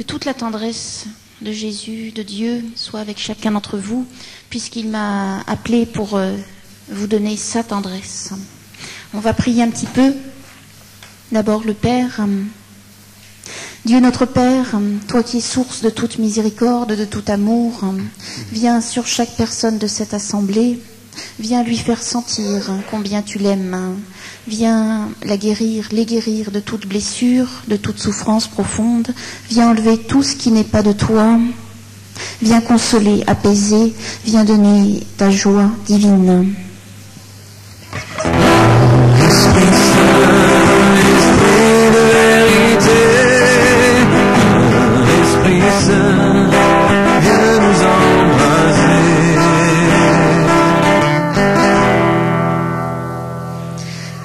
Que toute la tendresse de Jésus, de Dieu, soit avec chacun d'entre vous, puisqu'il m'a appelé pour vous donner sa tendresse. On va prier un petit peu. D'abord le Père. Dieu notre Père, toi qui es source de toute miséricorde, de tout amour, viens sur chaque personne de cette assemblée, viens lui faire sentir combien tu l'aimes, viens les guérir de toute blessure, de toute souffrance profonde, viens enlever tout ce qui n'est pas de toi, viens consoler, apaiser, viens donner ta joie divine.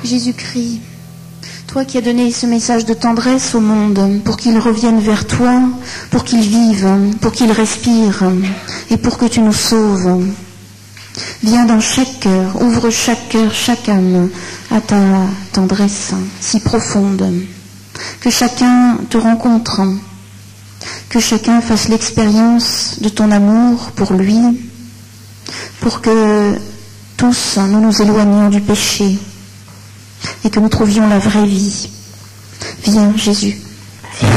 Jésus-Christ, toi qui as donné ce message de tendresse au monde pour qu'il revienne vers toi, pour qu'il vive, pour qu'il respire et pour que tu nous sauves. Viens dans chaque cœur, ouvre chaque cœur, chaque âme à ta tendresse si profonde. Que chacun te rencontre, que chacun fasse l'expérience de ton amour pour lui, pour que tous nous nous éloignions du péché et que nous trouvions la vraie vie. Viens, Jésus. Esprit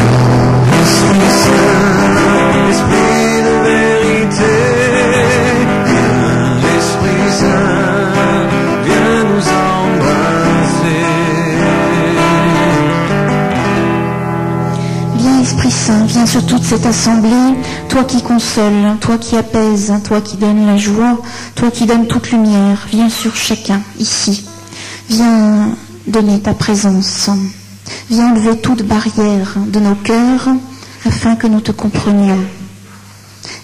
Saint, Esprit de vérité, viens, Esprit Saint, viens nous embrasser. Viens, Esprit Saint, viens sur toute cette assemblée, toi qui consoles, toi qui apaises, toi qui donnes la joie, toi qui donnes toute lumière, viens sur chacun, ici. Viens donner ta présence. Viens enlever toute barrière de nos cœurs afin que nous te comprenions.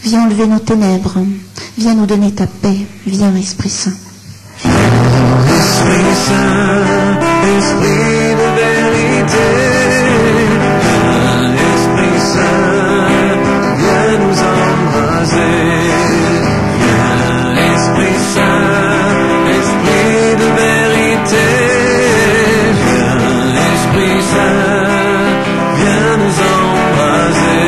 Viens enlever nos ténèbres. Viens nous donner ta paix. Viens, Esprit Saint. Esprit Saint, Esprit de vérité, viens, Esprit Saint, viens nous embraser. Viens, Esprit Saint, Esprit de vérité, viens, Esprit Saint, viens nous embraser.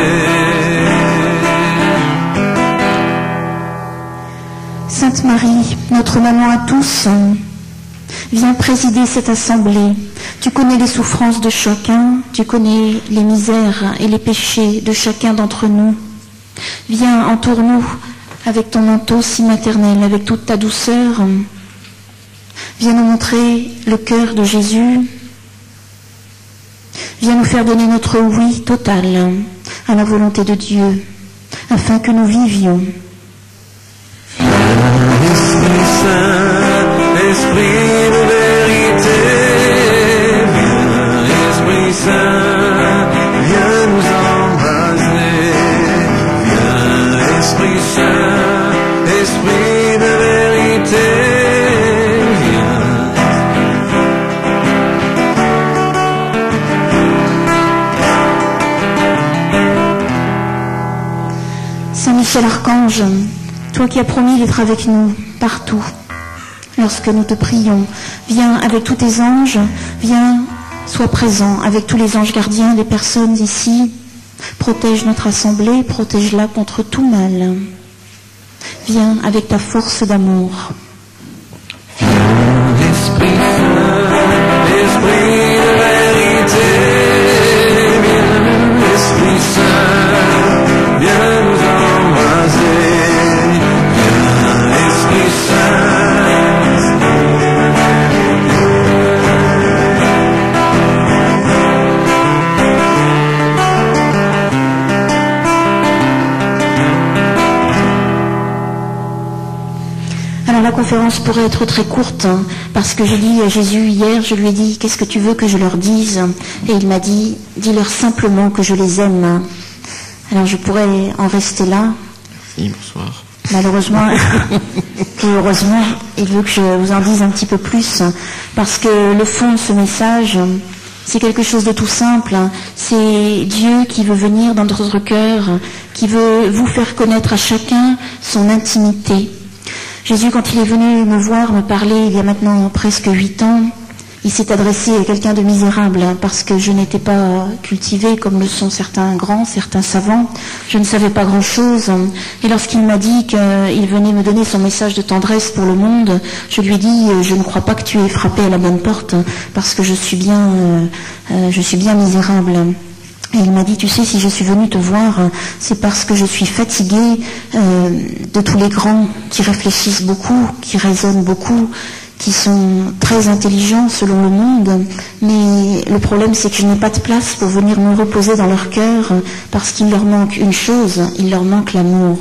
Sainte Marie, notre maman à tous, viens présider cette assemblée. Tu connais les souffrances de chacun, tu connais les misères et les péchés de chacun d'entre nous. Viens, entoure-nous avec ton manteau si maternel, avec toute ta douceur. Viens nous montrer le cœur de Jésus. Viens nous faire donner notre oui total à la volonté de Dieu, afin que nous vivions. Esprit Saint, Esprit de vérité, viens, Esprit Saint, viens nous embraser. Viens, Esprit Saint, Esprit de vérité, viens. Saint Michel Archange, toi qui as promis d'être avec nous partout, lorsque nous te prions, viens avec tous tes anges, viens, sois présent avec tous les anges gardiens des personnes ici, protège notre assemblée, protège-la contre tout mal. Viens avec ta force d'amour. Esprit Saint, Esprit de vérité, viens, Esprit Saint, viens nous embraser. Viens, Esprit Saint. Alors la conférence pourrait être très courte, parce que j'ai dit à Jésus hier, je lui ai dit, qu'est-ce que tu veux que je leur dise? Et il m'a dit, dis-leur simplement que je les aime. Alors je pourrais en rester là. Merci, bonsoir. Malheureusement, et heureusement, il veut que je vous en dise un petit peu plus, parce que le fond de ce message, c'est quelque chose de tout simple. C'est Dieu qui veut venir dans notre cœur, qui veut vous faire connaître à chacun son intimité. Jésus, quand il est venu me voir, me parler, il y a maintenant presque 8 ans, Il s'est adressé à quelqu'un de misérable, parce que je n'étais pas cultivée comme le sont certains grands, certains savants. Je ne savais pas grand-chose. Et lorsqu'il m'a dit qu'il venait me donner son message de tendresse pour le monde, je lui ai dit, je ne crois pas que tu aies frappé à la bonne porte, parce que je suis bien misérable. Et il m'a dit, tu sais, si je suis venue te voir, c'est parce que je suis fatiguée de tous les grands qui réfléchissent beaucoup, qui raisonnent beaucoup, qui sont très intelligents selon le monde, mais le problème c'est que je n'ai pas de place pour venir me reposer dans leur cœur, parce qu'il leur manque une chose, il leur manque l'amour.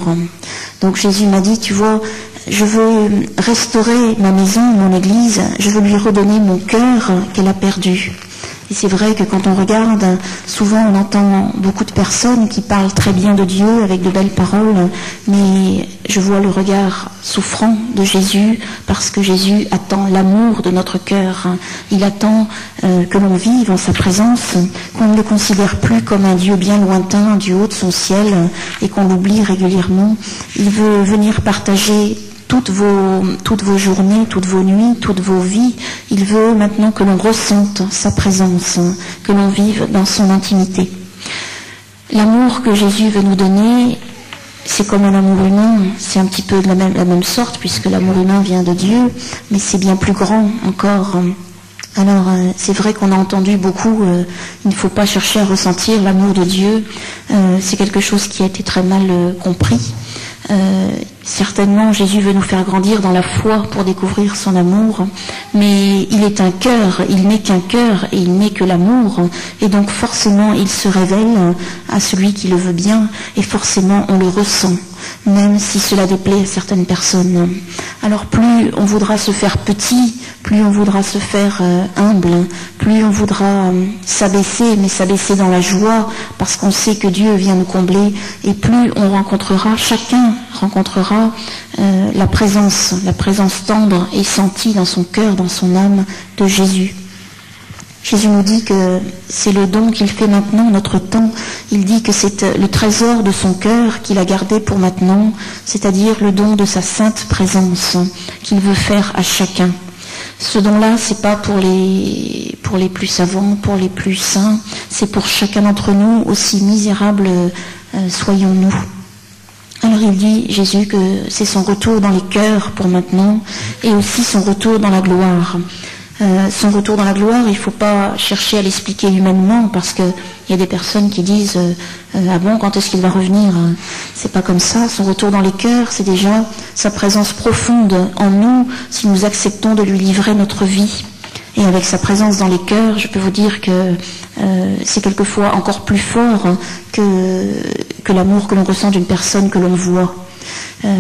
Donc Jésus m'a dit, tu vois, je veux restaurer ma maison, mon église, je veux lui redonner mon cœur qu'elle a perdu. Et c'est vrai que quand on regarde, souvent on entend beaucoup de personnes qui parlent très bien de Dieu avec de belles paroles, mais je vois le regard souffrant de Jésus, parce que Jésus attend l'amour de notre cœur. Il attend que l'on vive en sa présence, qu'on ne le considère plus comme un Dieu bien lointain du haut de son ciel et qu'on l'oublie régulièrement. Il veut venir partager toutes vos journées, toutes vos nuits, toutes vos vies. Il veut maintenant que l'on ressente sa présence, que l'on vive dans son intimité. L'amour que Jésus veut nous donner, c'est comme un amour humain, c'est un petit peu de la même sorte, puisque l'amour humain vient de Dieu, mais c'est bien plus grand encore. Alors, c'est vrai qu'on a entendu beaucoup, il ne faut pas chercher à ressentir l'amour de Dieu, c'est quelque chose qui a été très mal compris. Certainement, Jésus veut nous faire grandir dans la foi pour découvrir son amour, mais il est un cœur, il n'est qu'un cœur et il n'est que l'amour, et donc forcément il se révèle à celui qui le veut bien, et forcément on le ressent, même si cela déplaît à certaines personnes. Alors plus on voudra se faire petit, plus on voudra se faire humble, plus on voudra s'abaisser, mais s'abaisser dans la joie, parce qu'on sait que Dieu vient nous combler, et plus on rencontrera, chacun rencontrera la présence tendre et sentie dans son cœur, dans son âme de Jésus. Jésus nous dit que c'est le don qu'il fait maintenant, notre temps. Il dit que c'est le trésor de son cœur qu'il a gardé pour maintenant, c'est-à-dire le don de sa sainte présence qu'il veut faire à chacun. Ce don-là, c'est pas pour les plus savants, pour les plus saints, c'est pour chacun d'entre nous, aussi misérables soyons-nous. Alors il dit, Jésus, que c'est son retour dans les cœurs pour maintenant, et aussi son retour dans la gloire. Son retour dans la gloire, il ne faut pas chercher à l'expliquer humainement, parce qu'il y a des personnes qui disent ah bon, quand est-ce qu'il va revenir? C'est pas comme ça. Son retour dans les cœurs, c'est déjà sa présence profonde en nous, si nous acceptons de lui livrer notre vie. Et avec sa présence dans les cœurs, je peux vous dire que c'est quelquefois encore plus fort que l'amour que l'on ressent d'une personne que l'on voit.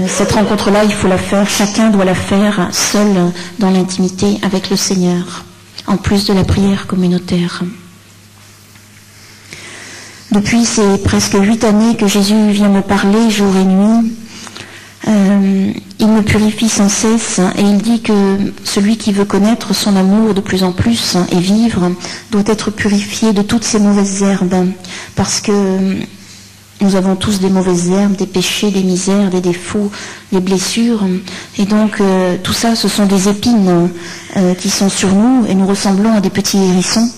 Cette rencontre-là, il faut la faire, chacun doit la faire seul dans l'intimité avec le Seigneur, en plus de la prière communautaire. Depuis ces presque 8 années que Jésus vient me parler jour et nuit, il me purifie sans cesse, et il dit que celui qui veut connaître son amour de plus en plus et vivre doit être purifié de toutes ces mauvaises herbes, parce que nous avons tous des mauvaises herbes, des péchés, des misères, des défauts, des blessures, et donc tout ça, ce sont des épines qui sont sur nous, et nous ressemblons à des petits hérissons.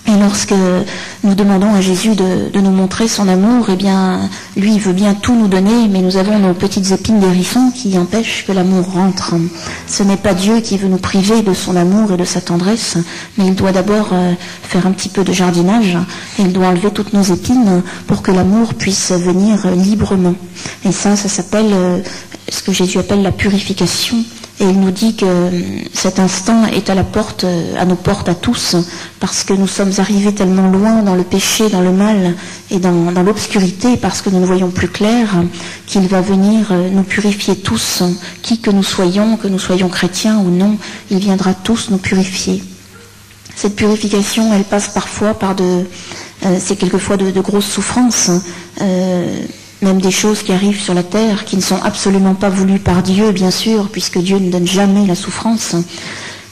Et lorsque nous demandons à Jésus de nous montrer son amour, eh bien, lui, il veut bien tout nous donner, mais nous avons nos petites épines d'hérisson qui empêchent que l'amour rentre. Ce n'est pas Dieu qui veut nous priver de son amour et de sa tendresse, mais il doit d'abord faire un petit peu de jardinage, et il doit enlever toutes nos épines pour que l'amour puisse venir librement. Et ça s'appelle ce que Jésus appelle la purification. Et il nous dit que cet instant est à nos portes à tous, parce que nous sommes arrivés tellement loin dans le péché, dans le mal et dans l'obscurité, parce que nous ne voyons plus clair, qu'il va venir nous purifier tous, qui que nous soyons chrétiens ou non, il viendra tous nous purifier. Cette purification, elle passe parfois par c'est quelquefois de grosses souffrances, même des choses qui arrivent sur la terre, qui ne sont absolument pas voulues par Dieu, bien sûr, puisque Dieu ne donne jamais la souffrance.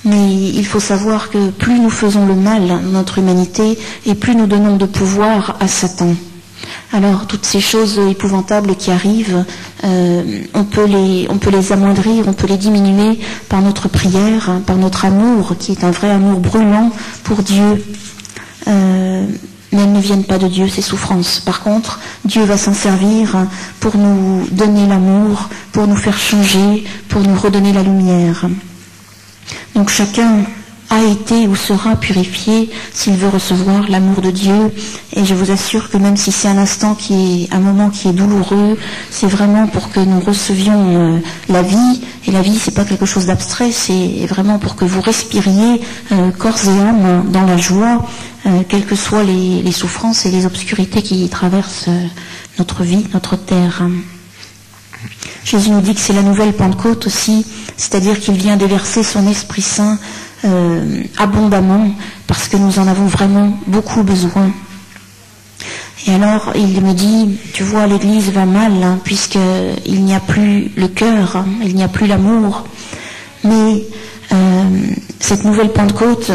Mais il faut savoir que plus nous faisons le mal dans notre humanité, et plus nous donnons de pouvoir à Satan. Alors toutes ces choses épouvantables qui arrivent, on peut les amoindrir, on peut les diminuer par notre prière, par notre amour, qui est un vrai amour brûlant pour Dieu. Mais elles ne viennent pas de Dieu, ces souffrances. Par contre, Dieu va s'en servir pour nous donner l'amour, pour nous faire changer, pour nous redonner la lumière. Donc chacun a été ou sera purifié s'il veut recevoir l'amour de Dieu. Et je vous assure que même si c'est un moment qui est douloureux, c'est vraiment pour que nous recevions la vie. Et la vie, c'est pas quelque chose d'abstrait, c'est vraiment pour que vous respiriez corps et âme dans la joie, quelles que soient les souffrances et les obscurités qui traversent notre vie, notre terre. Jésus nous dit que c'est la nouvelle Pentecôte aussi, c'est-à-dire qu'il vient déverser son Esprit Saint abondamment, parce que nous en avons vraiment beaucoup besoin. Et alors il me dit, tu vois, l'Église va mal, puisqu'il n'y a plus le cœur, il n'y a plus l'amour. Mais cette nouvelle Pentecôte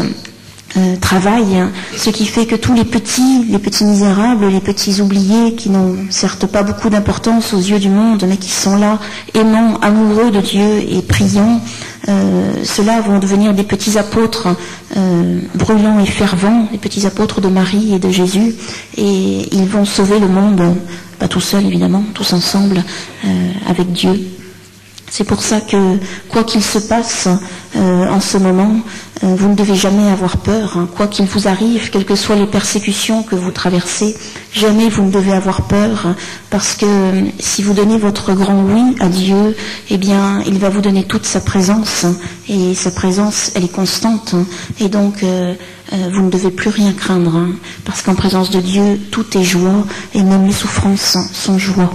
travaille, ce qui fait que tous les petits misérables, les petits oubliés qui n'ont certes pas beaucoup d'importance aux yeux du monde, mais qui sont là, aimants, amoureux de Dieu et priants, ceux-là vont devenir des petits apôtres brûlants et fervents, des petits apôtres de Marie et de Jésus, et ils vont sauver le monde, pas tout seuls évidemment, tous ensemble, avec Dieu. C'est pour ça que, quoi qu'il se passe en ce moment, vous ne devez jamais avoir peur. Quoi qu'il vous arrive, quelles que soient les persécutions que vous traversez, jamais vous ne devez avoir peur, parce que si vous donnez votre grand oui à Dieu, eh bien, il va vous donner toute sa présence, et sa présence, elle est constante, et donc vous ne devez plus rien craindre, parce qu'en présence de Dieu, tout est joie, et même les souffrances sont joie.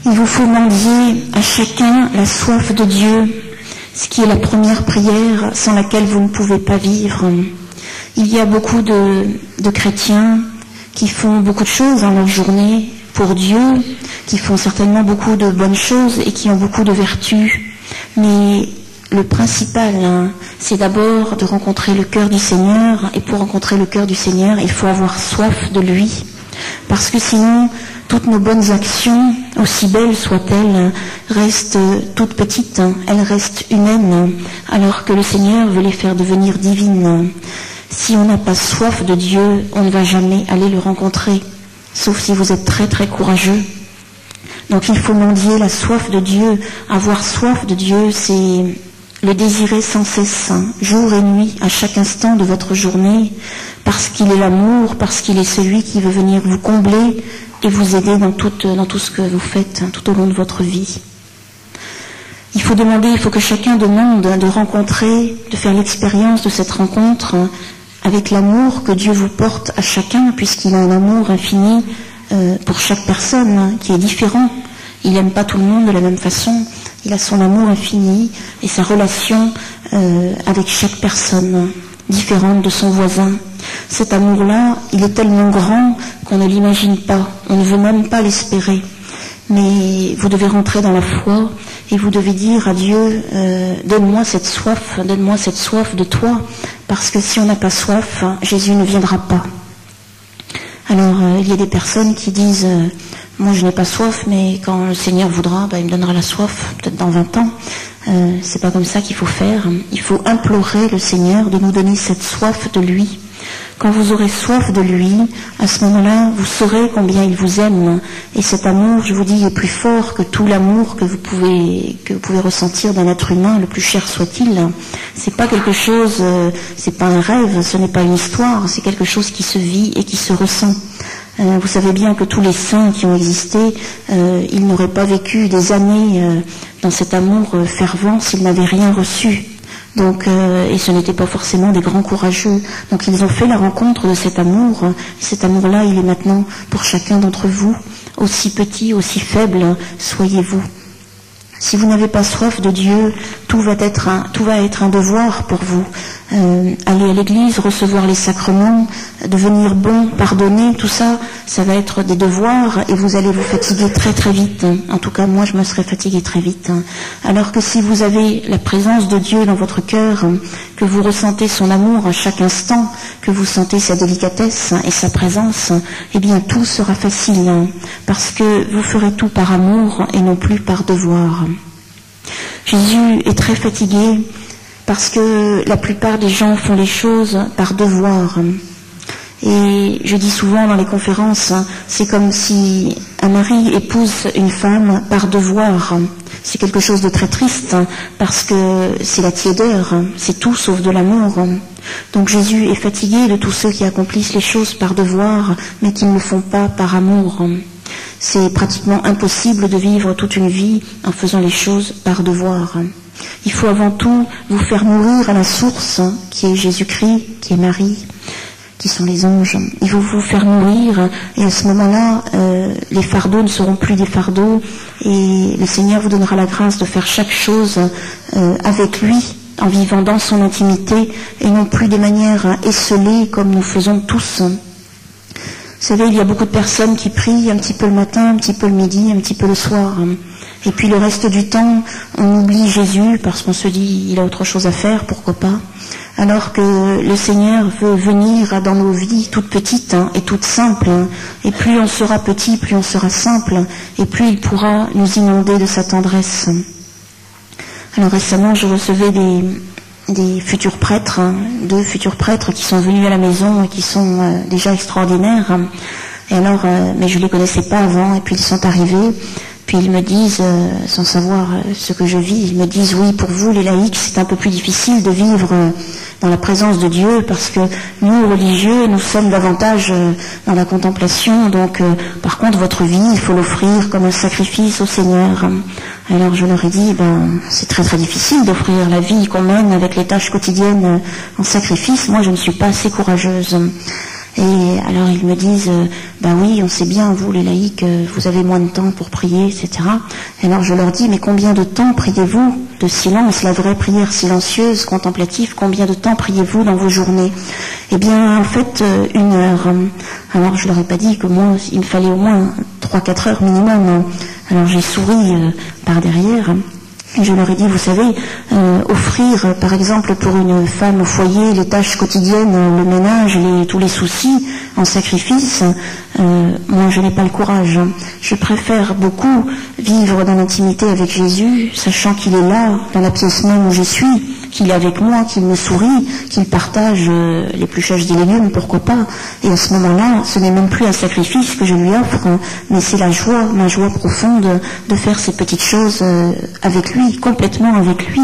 Il vous faut mendier à chacun la soif de Dieu, ce qui est la première prière sans laquelle vous ne pouvez pas vivre. Il y a beaucoup de chrétiens qui font beaucoup de choses dans leur journée pour Dieu, qui font certainement beaucoup de bonnes choses et qui ont beaucoup de vertus. Mais le principal, c'est d'abord de rencontrer le cœur du Seigneur, et pour rencontrer le cœur du Seigneur, il faut avoir soif de lui. Parce que sinon, toutes nos bonnes actions, aussi belles soient-elles, restent toutes petites, elles restent humaines, alors que le Seigneur veut les faire devenir divines. Si on n'a pas soif de Dieu, on ne va jamais aller le rencontrer, sauf si vous êtes très très courageux. Donc il faut mendier la soif de Dieu. Avoir soif de Dieu, c'est le désirer sans cesse, jour et nuit, à chaque instant de votre journée, parce qu'il est l'amour, parce qu'il est celui qui veut venir vous combler et vous aider dans tout ce que vous faites tout au long de votre vie. Il faut que chacun demande de rencontrer, de faire l'expérience de cette rencontre avec l'amour que Dieu vous porte à chacun, puisqu'il a un amour infini pour chaque personne qui est différent. Il n'aime pas tout le monde de la même façon. Il a son amour infini et sa relation avec chaque personne différente de son voisin. Cet amour-là, il est tellement grand qu'on ne l'imagine pas. On ne veut même pas l'espérer. Mais vous devez rentrer dans la foi et vous devez dire à Dieu, donne-moi cette soif de toi, parce que si on n'a pas soif, Jésus ne viendra pas. Alors, il y a des personnes qui disent moi je n'ai pas soif, mais quand le Seigneur voudra, il me donnera la soif, peut-être dans 20 ans. C'est pas comme ça qu'il faut faire. Il faut implorer le Seigneur de nous donner cette soif de lui. Quand vous aurez soif de lui, à ce moment-là, vous saurez combien il vous aime. Et cet amour, je vous dis, est plus fort que tout l'amour que vous pouvez ressentir d'un être humain, le plus cher soit-il. C'est pas quelque chose, c'est pas un rêve, ce n'est pas une histoire, c'est quelque chose qui se vit et qui se ressent. Vous savez bien que tous les saints qui ont existé, ils n'auraient pas vécu des années dans cet amour fervent s'ils n'avaient rien reçu. Donc, et ce n'étaient pas forcément des grands courageux. Donc ils ont fait la rencontre de cet amour. Cet amour-là, il est maintenant pour chacun d'entre vous, aussi petit, aussi faible, soyez-vous. Si vous n'avez pas soif de Dieu, tout va être un devoir pour vous. Aller à l'église, recevoir les sacrements, devenir bon, pardonner, tout ça, ça va être des devoirs et vous allez vous fatiguer très très vite. En tout cas, moi, je me serais fatiguée très vite. Alors que si vous avez la présence de Dieu dans votre cœur, que vous ressentez son amour à chaque instant, que vous sentez sa délicatesse et sa présence, eh bien tout sera facile, parce que vous ferez tout par amour et non plus par devoir. Jésus est très fatigué parce que la plupart des gens font les choses par devoir. Et je dis souvent dans les conférences, c'est comme si un mari épouse une femme par devoir. C'est quelque chose de très triste parce que c'est la tiédeur, c'est tout sauf de l'amour. Donc Jésus est fatigué de tous ceux qui accomplissent les choses par devoir, mais qui ne le font pas par amour. C'est pratiquement impossible de vivre toute une vie en faisant les choses par devoir. Il faut avant tout vous faire nourrir à la source qui est Jésus-Christ, qui est Marie, qui sont les anges. Il faut vous faire nourrir et à ce moment-là, les fardeaux ne seront plus des fardeaux et le Seigneur vous donnera la grâce de faire chaque chose avec lui, en vivant dans son intimité et non plus de manière esselée comme nous faisons tous. Vous savez, il y a beaucoup de personnes qui prient un petit peu le matin, un petit peu le midi, un petit peu le soir. Et puis le reste du temps, on oublie Jésus parce qu'on se dit il a autre chose à faire, pourquoi pas. Alors que le Seigneur veut venir dans nos vies toutes petites et toutes simples. Et plus on sera petit, plus on sera simple. Et plus il pourra nous inonder de sa tendresse. Alors récemment, je recevais des futurs prêtres, 2 futurs prêtres qui sont venus à la maison et qui sont déjà extraordinaires. Et alors, mais je les connaissais pas avant, et puis ils sont arrivés, puis ils me disent, sans savoir ce que je vis, ils me disent, oui, pour vous les laïcs, c'est un peu plus difficile de vivre dans la présence de Dieu, parce que nous, religieux, nous sommes davantage dans la contemplation, donc par contre, votre vie, il faut l'offrir comme un sacrifice au Seigneur. Alors je leur ai dit, c'est très très difficile d'offrir la vie qu'on mène avec les tâches quotidiennes en sacrifice. Moi, je ne suis pas assez courageuse. Et alors ils me disent, oui, on sait bien, vous les laïcs, vous avez moins de temps pour prier, etc. Et alors je leur dis, mais combien de temps priez-vous de silence, la vraie prière silencieuse, contemplative, combien de temps priez-vous dans vos journées? Eh bien, en fait, 1 heure. Alors je leur ai pas dit que moi, il me fallait au moins 3-4 heures minimum. Alors j'ai souri par derrière. Et je leur ai dit, vous savez, offrir, par exemple, pour une femme au foyer, les tâches quotidiennes, le ménage, tous les soucis, en sacrifice, moi je n'ai pas le courage. Je préfère beaucoup vivre dans l'intimité avec Jésus, sachant qu'il est là, dans la pièce même où je suis, qu'il est avec moi, qu'il me sourit, qu'il partage l'épluchage des légumes, pourquoi pas. Et à ce moment-là, ce n'est même plus un sacrifice que je lui offre, mais c'est la joie, ma joie profonde de faire ces petites choses avec lui, complètement avec lui.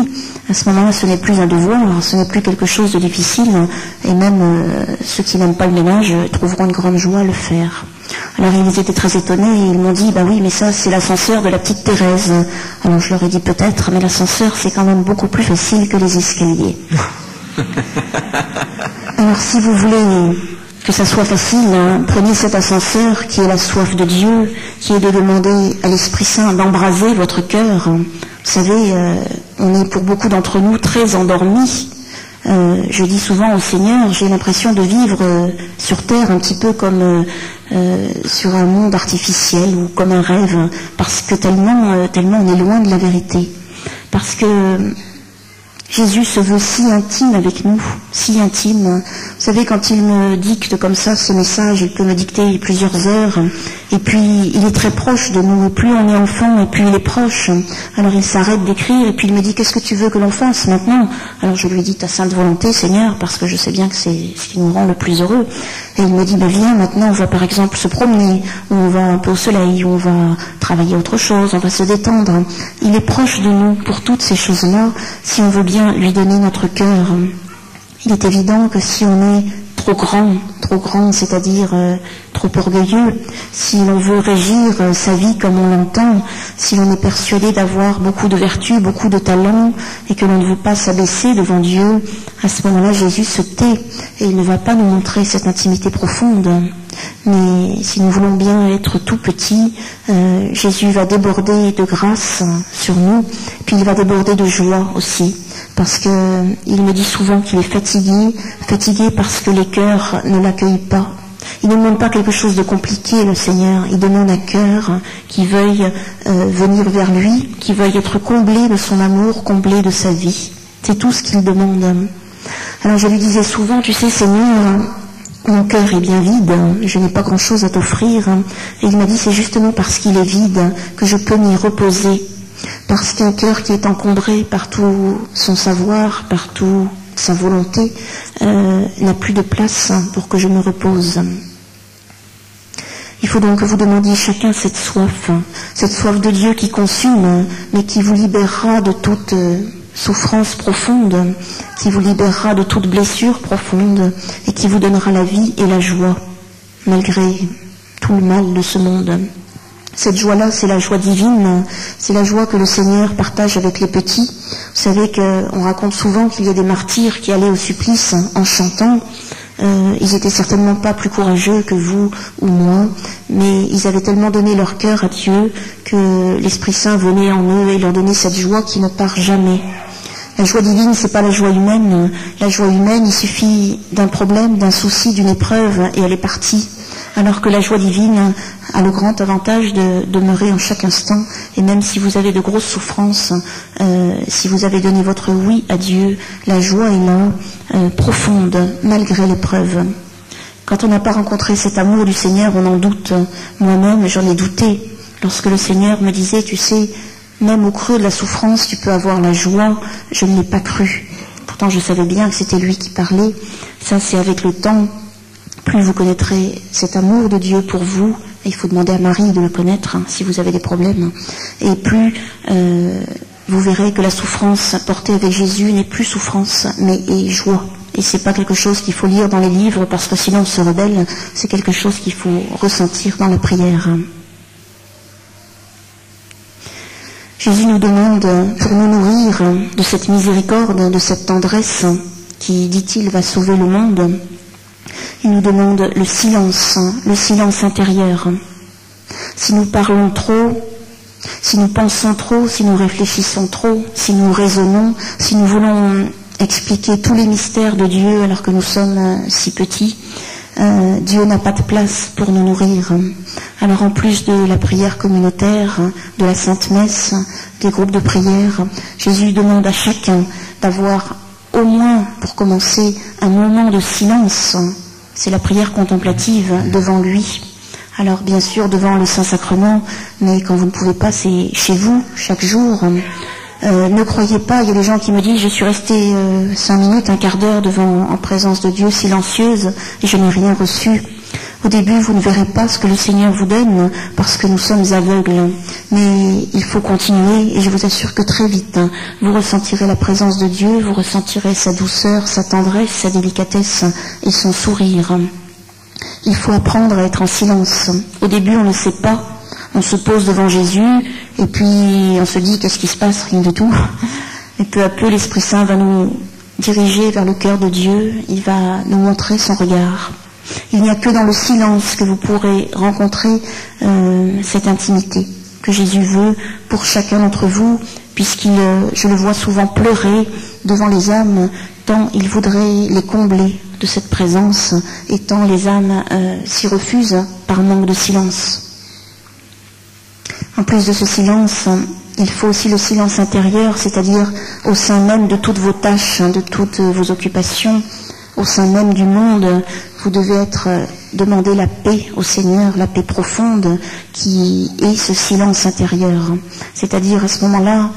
À ce moment-là, ce n'est plus un devoir, ce n'est plus quelque chose de difficile, et même ceux qui n'aiment pas le ménage trouveront une grande joie à le faire. Alors ils étaient très étonnés et ils m'ont dit, oui, mais ça c'est l'ascenseur de la petite Thérèse. Alors je leur ai dit peut-être, mais l'ascenseur c'est quand même beaucoup plus facile que les escaliers. Alors si vous voulez que ça soit facile, prenez cet ascenseur qui est la soif de Dieu, qui est de demander à l'Esprit Saint d'embraser votre cœur. Vous savez, on est pour beaucoup d'entre nous très endormis. Je dis souvent au Seigneur, j'ai l'impression de vivre sur terre un petit peu comme sur un monde artificiel ou comme un rêve, parce que tellement on est loin de la vérité. Parce que Jésus se veut si intime avec nous, si intime. Vous savez, quand il me dicte comme ça ce message, il peut me dicter plusieurs heures, et puis il est très proche de nous, et plus on est enfant, et plus il est proche. Alors il s'arrête d'écrire, et puis il me dit, qu'est-ce que tu veux que l'on fasse maintenant? Alors je lui dis, ta sainte volonté, Seigneur, parce que je sais bien que c'est ce qui nous rend le plus heureux. Et il me dit, ben viens, maintenant on va par exemple se promener, ou on va un peu au soleil, ou on va travailler autre chose, on va se détendre. Il est proche de nous pour toutes ces choses-là, si on veut bien lui donner notre cœur. Il est évident que si on est trop grand, c'est-à-dire trop orgueilleux, si l'on veut régir sa vie comme on l'entend, si l'on est persuadé d'avoir beaucoup de vertus, beaucoup de talents, et que l'on ne veut pas s'abaisser devant Dieu, à ce moment-là, Jésus se tait, et il ne va pas nous montrer cette intimité profonde. Mais si nous voulons bien être tout petits, Jésus va déborder de grâce sur nous, puis il va déborder de joie aussi, parce que il me dit souvent qu'il est fatigué parce que les cœurs ne l'accueillent pas. Il ne demande pas quelque chose de compliqué, le Seigneur. Il demande un cœur qui veuille venir vers lui, qui veuille être comblé de son amour, comblé de sa vie. C'est tout ce qu'il demande. Alors je lui disais souvent, tu sais, Seigneur, mon cœur est bien vide, je n'ai pas grand-chose à t'offrir. Et il m'a dit, c'est justement parce qu'il est vide que je peux m'y reposer. Parce qu'un cœur qui est encombré par tout son savoir, par toute sa volonté, n'a plus de place pour que je me repose. Il faut donc que vous demandiez chacun cette soif de Dieu qui consume, mais qui vous libérera de toute souffrance profonde, qui vous libérera de toute blessure profonde, et qui vous donnera la vie et la joie, malgré tout le mal de ce monde. Cette joie-là, c'est la joie divine, c'est la joie que le Seigneur partage avec les petits. Vous savez qu'on raconte souvent qu'il y a des martyrs qui allaient au supplice en chantant. Ils étaient certainement pas plus courageux que vous ou moi, mais ils avaient tellement donné leur cœur à Dieu que l'Esprit Saint venait en eux et leur donnait cette joie qui ne part jamais. La joie divine, c'est pas la joie humaine. La joie humaine, il suffit d'un problème, d'un souci, d'une épreuve, et elle est partie. Alors que la joie divine a le grand avantage de demeurer en chaque instant, et même si vous avez de grosses souffrances, si vous avez donné votre oui à Dieu, la joie est là, profonde, malgré l'épreuve. Quand on n'a pas rencontré cet amour du Seigneur, on en doute. Moi-même, j'en ai douté. Lorsque le Seigneur me disait, tu sais, même au creux de la souffrance, tu peux avoir la joie, je ne l'ai pas cru. Pourtant, je savais bien que c'était lui qui parlait. Ça, c'est avec le temps. Plus vous connaîtrez cet amour de Dieu pour vous, et il faut demander à Marie de le connaître si vous avez des problèmes, et plus vous verrez que la souffrance portée avec Jésus n'est plus souffrance, mais est joie. Et c'est pas quelque chose qu'il faut lire dans les livres parce que sinon on se rebelle, c'est quelque chose qu'il faut ressentir dans la prière. Jésus nous demande, pour nous nourrir de cette miséricorde, de cette tendresse qui, dit-il, va sauver le monde, il nous demande le silence intérieur. Si nous parlons trop, si nous pensons trop, si nous réfléchissons trop, si nous raisonnons, si nous voulons expliquer tous les mystères de Dieu alors que nous sommes si petits, Dieu n'a pas de place pour nous nourrir. Alors en plus de la prière communautaire, de la Sainte Messe, des groupes de prière, Jésus demande à chacun d'avoir au moins, pour commencer, un moment de silence. C'est la prière contemplative devant lui. Alors bien sûr devant le Saint-Sacrement, mais quand vous ne pouvez pas, c'est chez vous, chaque jour. Ne croyez pas, il y a des gens qui me disent, je suis restée 5 minutes, un quart d'heure en présence de Dieu, silencieuse, et je n'ai rien reçu. Au début, vous ne verrez pas ce que le Seigneur vous donne, parce que nous sommes aveugles. Mais il faut continuer, et je vous assure que très vite, vous ressentirez la présence de Dieu, vous ressentirez sa douceur, sa tendresse, sa délicatesse et son sourire. Il faut apprendre à être en silence. Au début, on ne sait pas. On se pose devant Jésus, et puis on se dit, qu'est-ce qui se passe? Rien du tout. Et peu à peu, l'Esprit Saint va nous diriger vers le cœur de Dieu, il va nous montrer son regard. Il n'y a que dans le silence que vous pourrez rencontrer cette intimité que Jésus veut pour chacun d'entre vous, je le vois souvent pleurer devant les âmes, tant il voudrait les combler de cette présence, et tant les âmes s'y refusent par manque de silence. En plus de ce silence, il faut aussi le silence intérieur, c'est-à-dire au sein même de toutes vos tâches, de toutes vos occupations, au sein même du monde, vous devez demander la paix au Seigneur, la paix profonde qui est ce silence intérieur. C'est-à-dire à ce moment-là,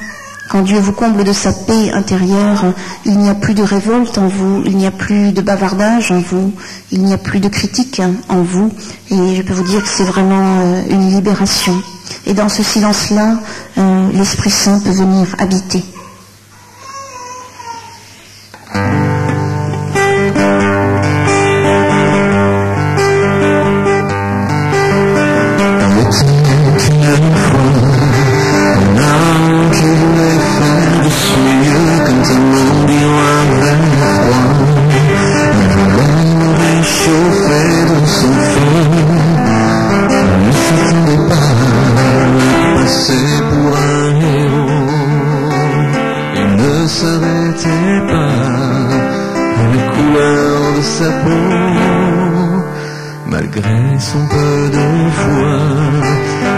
quand Dieu vous comble de sa paix intérieure, il n'y a plus de révolte en vous, il n'y a plus de bavardage en vous, il n'y a plus de critique en vous, et je peux vous dire que c'est vraiment une libération. Et dans ce silence-là, l'Esprit Saint peut venir habiter. Son peu de foi,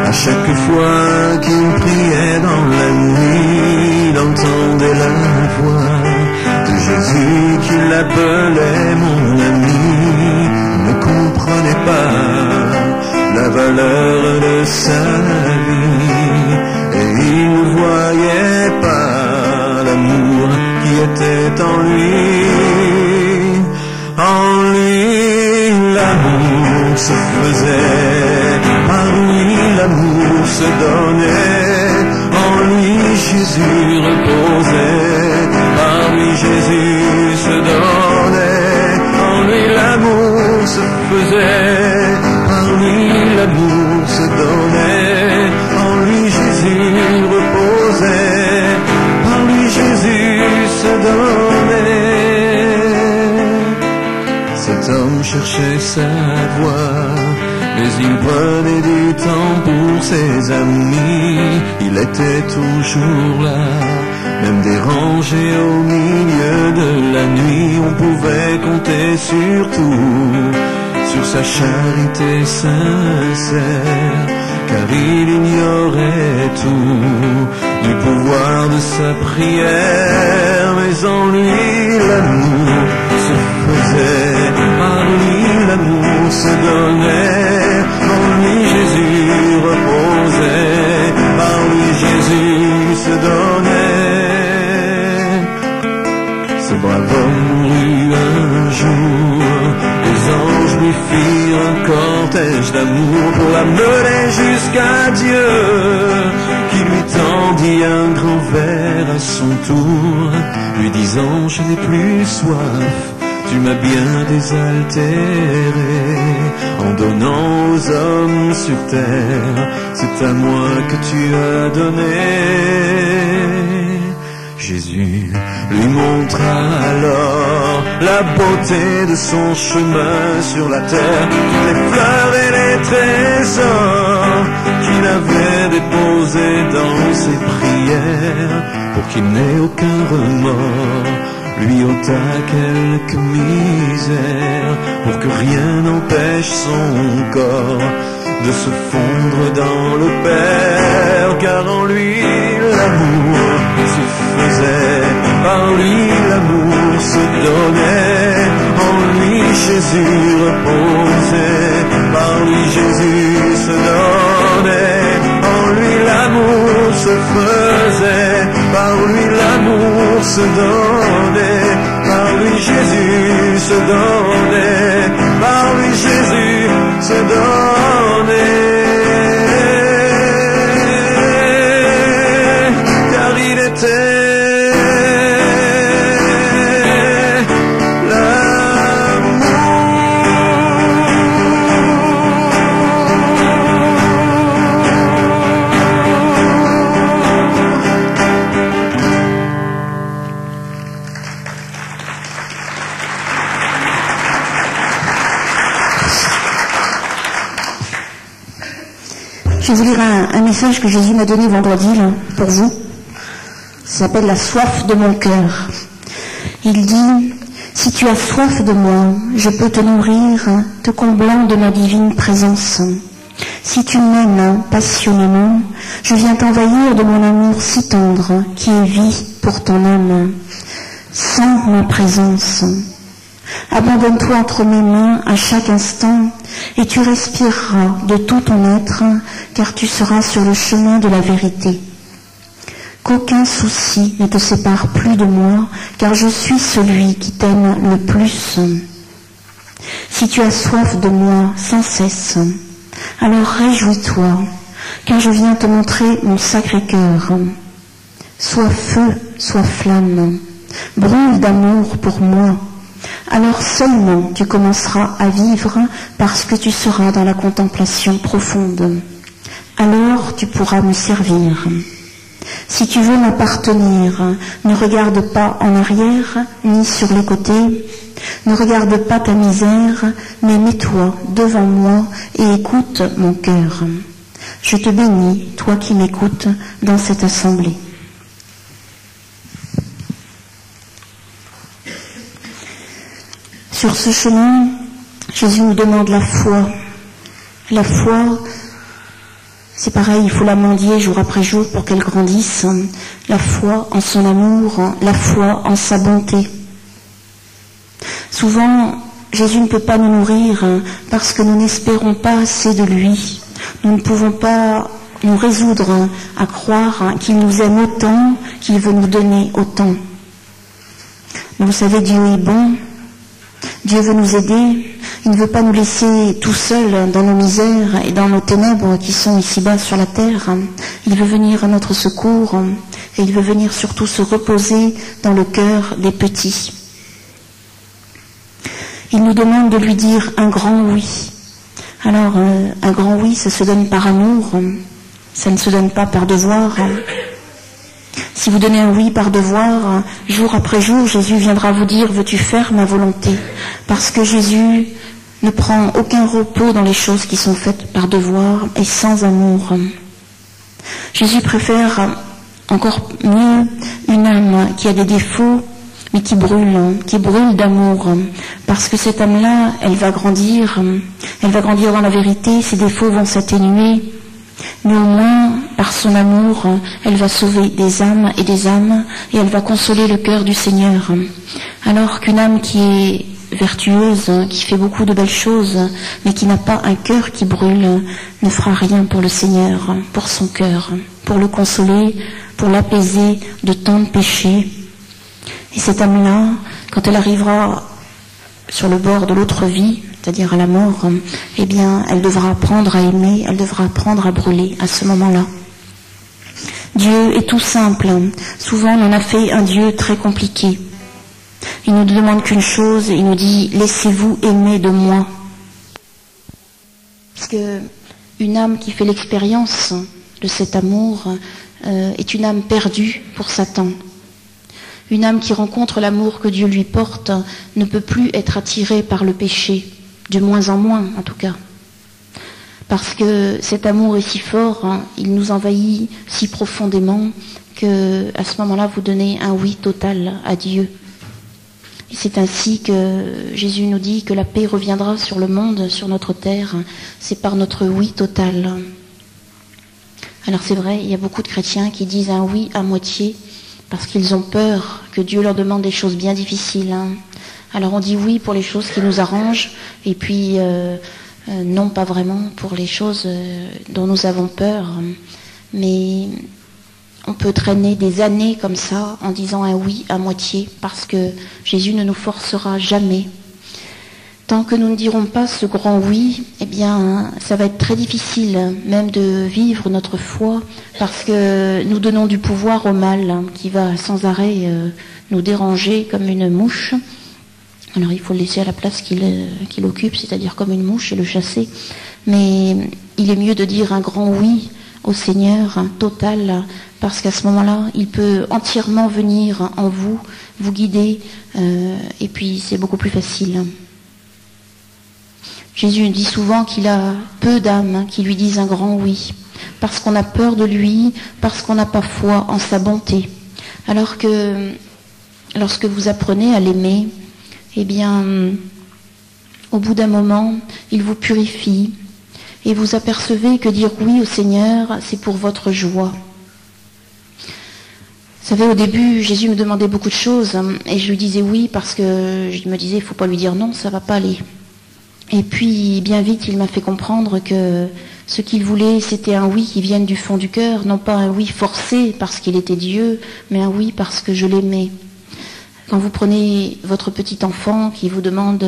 à chaque fois qu'il priait dans la nuit, il entendait la voix de Jésus qui l'appelait mon ami. Il ne comprenait pas la valeur de sa vie et il ne voyait pas l'amour qui était en lui. En lui, l'amour se faisait, par lui l'amour se donnait, en lui Jésus reposait, par lui Jésus se donnait, en lui l'amour se faisait, par lui l'amour se donnait, en lui Jésus reposait, par lui Jésus se donnait. Cet homme cherchait sa voie, mais il prenait du temps pour ses amis. Il était toujours là, même dérangé au milieu de la nuit. On pouvait compter surtout sur sa charité sincère, car il ignorait tout du pouvoir de sa prière. Mais en lui l'amour se faisait, par lui l'amour se donnait, en lui Jésus reposait, par lui Jésus se donnait. Ce brave homme mourut un jour, les anges lui firent un cortège d'amour pour l'amener jusqu'à Dieu, qui lui tendit un grand verre à son tour, lui disant: je n'ai plus soif, tu m'as bien désaltéré, en donnant aux hommes sur terre, c'est à moi que tu as donné. Jésus lui montra alors la beauté de son chemin sur la terre, les fleurs et les trésors qu'il avait déposés dans ses prières, pour qu'il n'ait aucun remords, lui ôta quelques misères, pour que rien n'empêche son corps de se fondre dans le Père, car en lui l'amour se faisait, par lui l'amour se donnait, en lui Jésus reposait, par lui Jésus se donnait, en lui l'amour se faisait, par lui l'amour se donnait, par lui Jésus se donnait, par lui Jésus se donnait, car il était Je vais vous lire un message que Jésus m'a donné vendredi là, pour vous. Ça s'appelle « La soif de mon cœur ». Il dit « Si tu as soif de moi, je peux te nourrir, te comblant de ma divine présence. Si tu m'aimes passionnément, je viens t'envahir de mon amour si tendre, qui est vie pour ton âme. Sens ma présence. Abandonne-toi entre mes mains à chaque instant, et tu respireras de tout ton être, car tu seras sur le chemin de la vérité. Qu'aucun souci ne te sépare plus de moi, car je suis celui qui t'aime le plus. Si tu as soif de moi sans cesse, alors réjouis-toi, car je viens te montrer mon sacré cœur. Sois feu, sois flamme, brûle d'amour pour moi. Alors seulement tu commenceras à vivre parce que tu seras dans la contemplation profonde. Alors tu pourras me servir. Si tu veux m'appartenir, ne regarde pas en arrière ni sur les côtés. Ne regarde pas ta misère, mais mets-toi devant moi et écoute mon cœur. Je te bénis, toi qui m'écoutes dans cette assemblée. Sur ce chemin, Jésus nous demande la foi. La foi, c'est pareil, il faut la mendier jour après jour pour qu'elle grandisse. La foi en son amour, la foi en sa bonté. Souvent, Jésus ne peut pas nous nourrir parce que nous n'espérons pas assez de lui. Nous ne pouvons pas nous résoudre à croire qu'il nous aime autant, qu'il veut nous donner autant. Mais vous savez, Dieu est bon. Dieu veut nous aider, il ne veut pas nous laisser tout seuls dans nos misères et dans nos ténèbres qui sont ici-bas sur la terre. Il veut venir à notre secours et il veut venir surtout se reposer dans le cœur des petits. Il nous demande de lui dire un grand oui. Alors, un grand oui, ça se donne par amour, ça ne se donne pas par devoir. Si vous donnez un oui par devoir, jour après jour, Jésus viendra vous dire « Veux-tu faire ma volonté ?» Parce que Jésus ne prend aucun repos dans les choses qui sont faites par devoir et sans amour. Jésus préfère encore mieux une âme qui a des défauts, mais qui brûle d'amour. Parce que cette âme-là, elle va grandir dans la vérité, ses défauts vont s'atténuer. Mais au moins, par son amour, elle va sauver des âmes, et elle va consoler le cœur du Seigneur. Alors qu'une âme qui est vertueuse, qui fait beaucoup de belles choses, mais qui n'a pas un cœur qui brûle, ne fera rien pour le Seigneur, pour son cœur, pour le consoler, pour l'apaiser de tant de péchés. Et cette âme-là, quand elle arrivera sur le bord de l'autre vie, c'est-à-dire à la mort, eh bien, elle devra apprendre à aimer, elle devra apprendre à brûler à ce moment-là. Dieu est tout simple. Souvent, on en a fait un Dieu très compliqué. Il ne nous demande qu'une chose, il nous dit « Laissez-vous aimer de moi ». Parce que une âme qui fait l'expérience de cet amour est une âme perdue pour Satan. Une âme qui rencontre l'amour que Dieu lui porte ne peut plus être attirée par le péché. De moins en moins, en tout cas. Parce que cet amour est si fort, il nous envahit si profondément que, à ce moment-là, vous donnez un oui total à Dieu. Et c'est ainsi que Jésus nous dit que la paix reviendra sur le monde, sur notre terre. C'est par notre oui total. Alors c'est vrai, il y a beaucoup de chrétiens qui disent un oui à moitié parce qu'ils ont peur que Dieu leur demande des choses bien difficiles. Alors on dit oui pour les choses qui nous arrangent, et puis non, pas vraiment pour les choses dont nous avons peur. Mais on peut traîner des années comme ça en disant un oui à moitié, parce que Jésus ne nous forcera jamais. Tant que nous ne dirons pas ce grand oui, eh bien, ça va être très difficile même de vivre notre foi, parce que nous donnons du pouvoir au mal qui va sans arrêt nous déranger comme une mouche. Alors il faut le laisser à la place qu'il occupe, c'est-à-dire comme une mouche, et le chasser. Mais il est mieux de dire un grand oui au Seigneur, total, parce qu'à ce moment-là, il peut entièrement venir en vous, vous guider, et puis c'est beaucoup plus facile. Jésus dit souvent qu'il a peu d'âmes qui lui disent un grand oui, parce qu'on a peur de lui, parce qu'on n'a pas foi en sa bonté. Alors que lorsque vous apprenez à l'aimer, eh bien, au bout d'un moment, il vous purifie, et vous apercevez que dire oui au Seigneur, c'est pour votre joie. Vous savez, au début, Jésus me demandait beaucoup de choses et je lui disais oui parce que je me disais, il ne faut pas lui dire non, ça ne va pas aller. Et puis, bien vite, il m'a fait comprendre que ce qu'il voulait, c'était un oui qui vienne du fond du cœur, non pas un oui forcé parce qu'il était Dieu, mais un oui parce que je l'aimais. Quand vous prenez votre petit enfant qui vous demande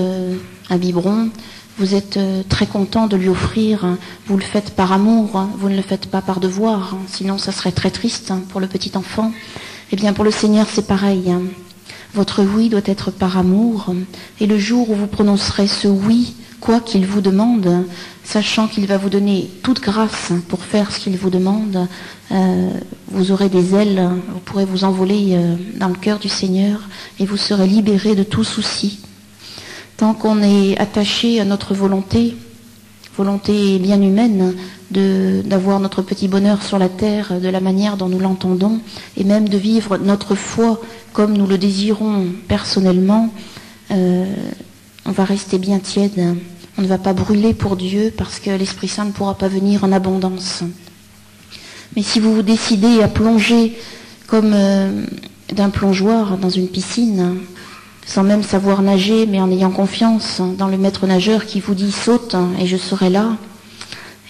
un biberon, vous êtes très content de lui offrir, vous le faites par amour, vous ne le faites pas par devoir, sinon ça serait très triste pour le petit enfant. Eh bien pour le Seigneur c'est pareil, votre oui doit être par amour, et le jour où vous prononcerez ce oui, quoi qu'il vous demande, sachant qu'il va vous donner toute grâce pour faire ce qu'il vous demande, vous aurez des ailes, vous pourrez vous envoler dans le cœur du Seigneur, et vous serez libérés de tout souci. Tant qu'on est attaché à notre volonté bien humaine, d'avoir notre petit bonheur sur la terre de la manière dont nous l'entendons, et même de vivre notre foi comme nous le désirons personnellement, on va rester bien tiède. On ne va pas brûler pour Dieu parce que l'Esprit Saint ne pourra pas venir en abondance. Mais si vous vous décidez à plonger comme d'un plongeoir dans une piscine, sans même savoir nager, mais en ayant confiance dans le maître nageur qui vous dit « saute et je serai là »,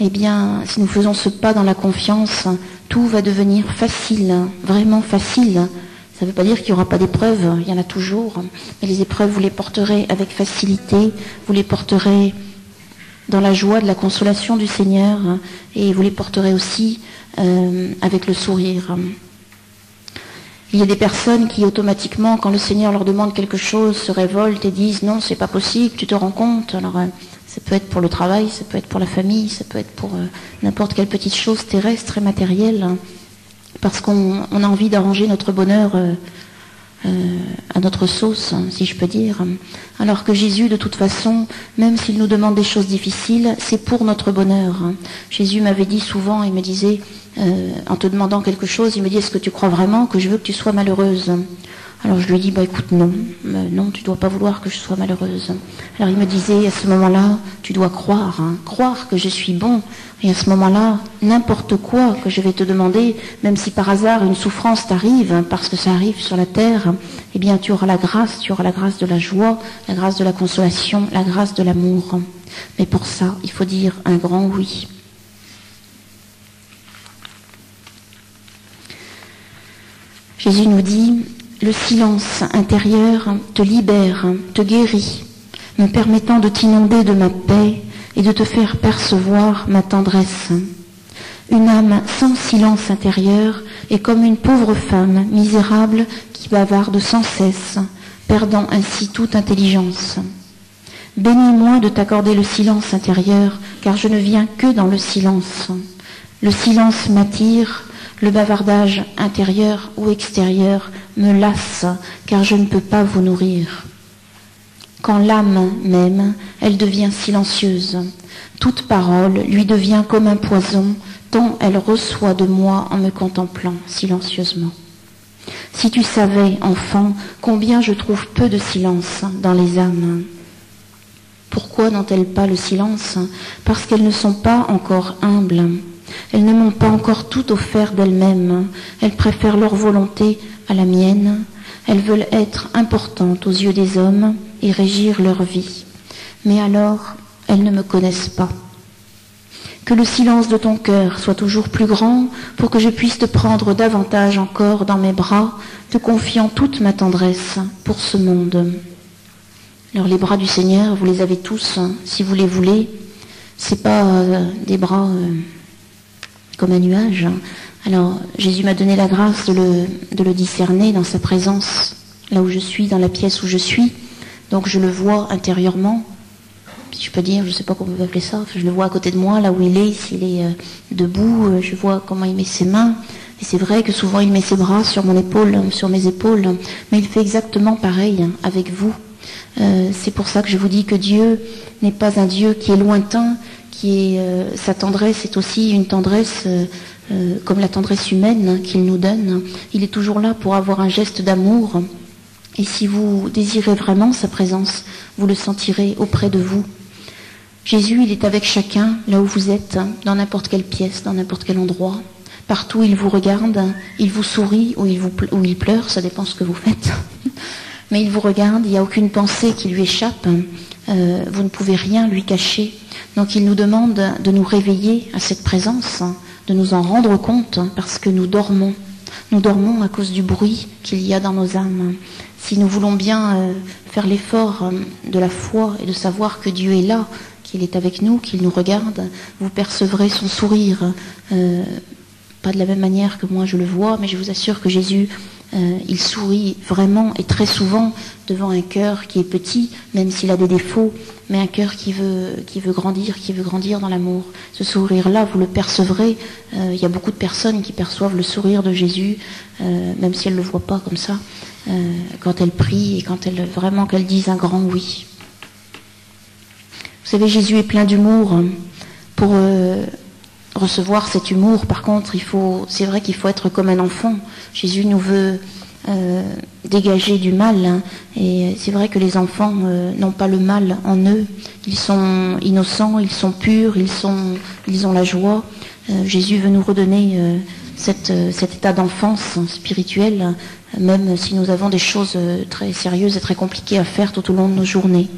eh bien, si nous faisons ce pas dans la confiance, tout va devenir facile, vraiment facile. Ça ne veut pas dire qu'il n'y aura pas d'épreuves, il y en a toujours, mais les épreuves, vous les porterez avec facilité, vous les porterez dans la joie de la consolation du Seigneur, et vous les porterez aussi avec le sourire. Il y a des personnes qui automatiquement, quand le Seigneur leur demande quelque chose, se révoltent et disent « non, c'est pas possible, tu te rends compte ?» Alors, ça peut être pour le travail, ça peut être pour la famille, ça peut être pour n'importe quelle petite chose terrestre et matérielle, parce qu'on a envie d'arranger notre bonheur à notre sauce, si je peux dire. Alors que Jésus, de toute façon, même s'il nous demande des choses difficiles, c'est pour notre bonheur. Jésus m'avait dit souvent, il me disait, en te demandant quelque chose, il me dit, est-ce que tu crois vraiment que je veux que tu sois malheureuse ? Alors je lui ai dit, écoute, non, tu dois pas vouloir que je sois malheureuse. Alors il me disait, à ce moment-là, tu dois croire, croire que je suis bon. Et à ce moment-là, n'importe quoi que je vais te demander, même si par hasard une souffrance t'arrive, parce que ça arrive sur la terre, eh bien tu auras la grâce de la joie, la grâce de la consolation, la grâce de l'amour. Mais pour ça, il faut dire un grand oui. Jésus nous dit, le silence intérieur te libère, te guérit, me permettant de t'inonder de ma paix et de te faire percevoir ma tendresse. Une âme sans silence intérieur est comme une pauvre femme misérable qui bavarde sans cesse, perdant ainsi toute intelligence. Bénis-moi de t'accorder le silence intérieur, car je ne viens que dans le silence. Le silence m'attire, le bavardage intérieur ou extérieur me lasse, car je ne peux pas vous nourrir. Quand l'âme m'aime, elle devient silencieuse. Toute parole lui devient comme un poison, tant elle reçoit de moi en me contemplant silencieusement. Si tu savais, enfant, combien je trouve peu de silence dans les âmes. Pourquoi n'ont-elles pas le silence ? Parce qu'elles ne sont pas encore humbles. Elles ne m'ont pas encore tout offert d'elles-mêmes. Elles préfèrent leur volonté à la mienne. Elles veulent être importantes aux yeux des hommes et régir leur vie. Mais alors, elles ne me connaissent pas. Que le silence de ton cœur soit toujours plus grand pour que je puisse te prendre davantage encore dans mes bras, te confiant toute ma tendresse pour ce monde. Alors les bras du Seigneur, vous les avez tous, si vous les voulez. C'est pas des bras comme un nuage. Alors Jésus m'a donné la grâce de le discerner dans sa présence, là où je suis, dans la pièce où je suis. Donc je le vois intérieurement, si je peux dire, je ne sais pas comment on peut appeler ça, je le vois à côté de moi, là où il est, s'il est debout, je vois comment il met ses mains. Et c'est vrai que souvent il met ses bras sur mon épaule, sur mes épaules, mais il fait exactement pareil avec vous. C'est pour ça que je vous dis que Dieu n'est pas un Dieu qui est lointain, qui est sa tendresse est aussi une tendresse comme la tendresse humaine qu'il nous donne. Il est toujours là pour avoir un geste d'amour. Et si vous désirez vraiment sa présence, vous le sentirez auprès de vous. Jésus, il est avec chacun, là où vous êtes, dans n'importe quelle pièce, dans n'importe quel endroit. Partout, il vous regarde, il vous sourit ou il pleure, ça dépend ce que vous faites. Mais il vous regarde, il n'y a aucune pensée qui lui échappe, vous ne pouvez rien lui cacher. Donc il nous demande de nous réveiller à cette présence, de nous en rendre compte, parce que nous dormons. Nous dormons à cause du bruit qu'il y a dans nos âmes. Si nous voulons bien faire l'effort de la foi et de savoir que Dieu est là, qu'il est avec nous, qu'il nous regarde, vous percevrez son sourire. Pas de la même manière que moi je le vois, mais je vous assure que Jésus, il sourit vraiment et très souvent devant un cœur qui est petit, même s'il a des défauts, mais un cœur qui veut grandir dans l'amour. Ce sourire-là, vous le percevrez. Il y a beaucoup de personnes qui perçoivent le sourire de Jésus, même si elles ne le voient pas comme ça, quand elles prient et quand qu'elles disent un grand oui. Vous savez, Jésus est plein d'humour. Pour recevoir cet humour, par contre, c'est vrai qu'il faut être comme un enfant. Jésus nous veut dégager du mal, hein, et c'est vrai que les enfants n'ont pas le mal en eux. Ils sont innocents, ils sont purs, ils ont la joie. Jésus veut nous redonner cet état d'enfance spirituelle, même si nous avons des choses très sérieuses et très compliquées à faire tout au long de nos journées.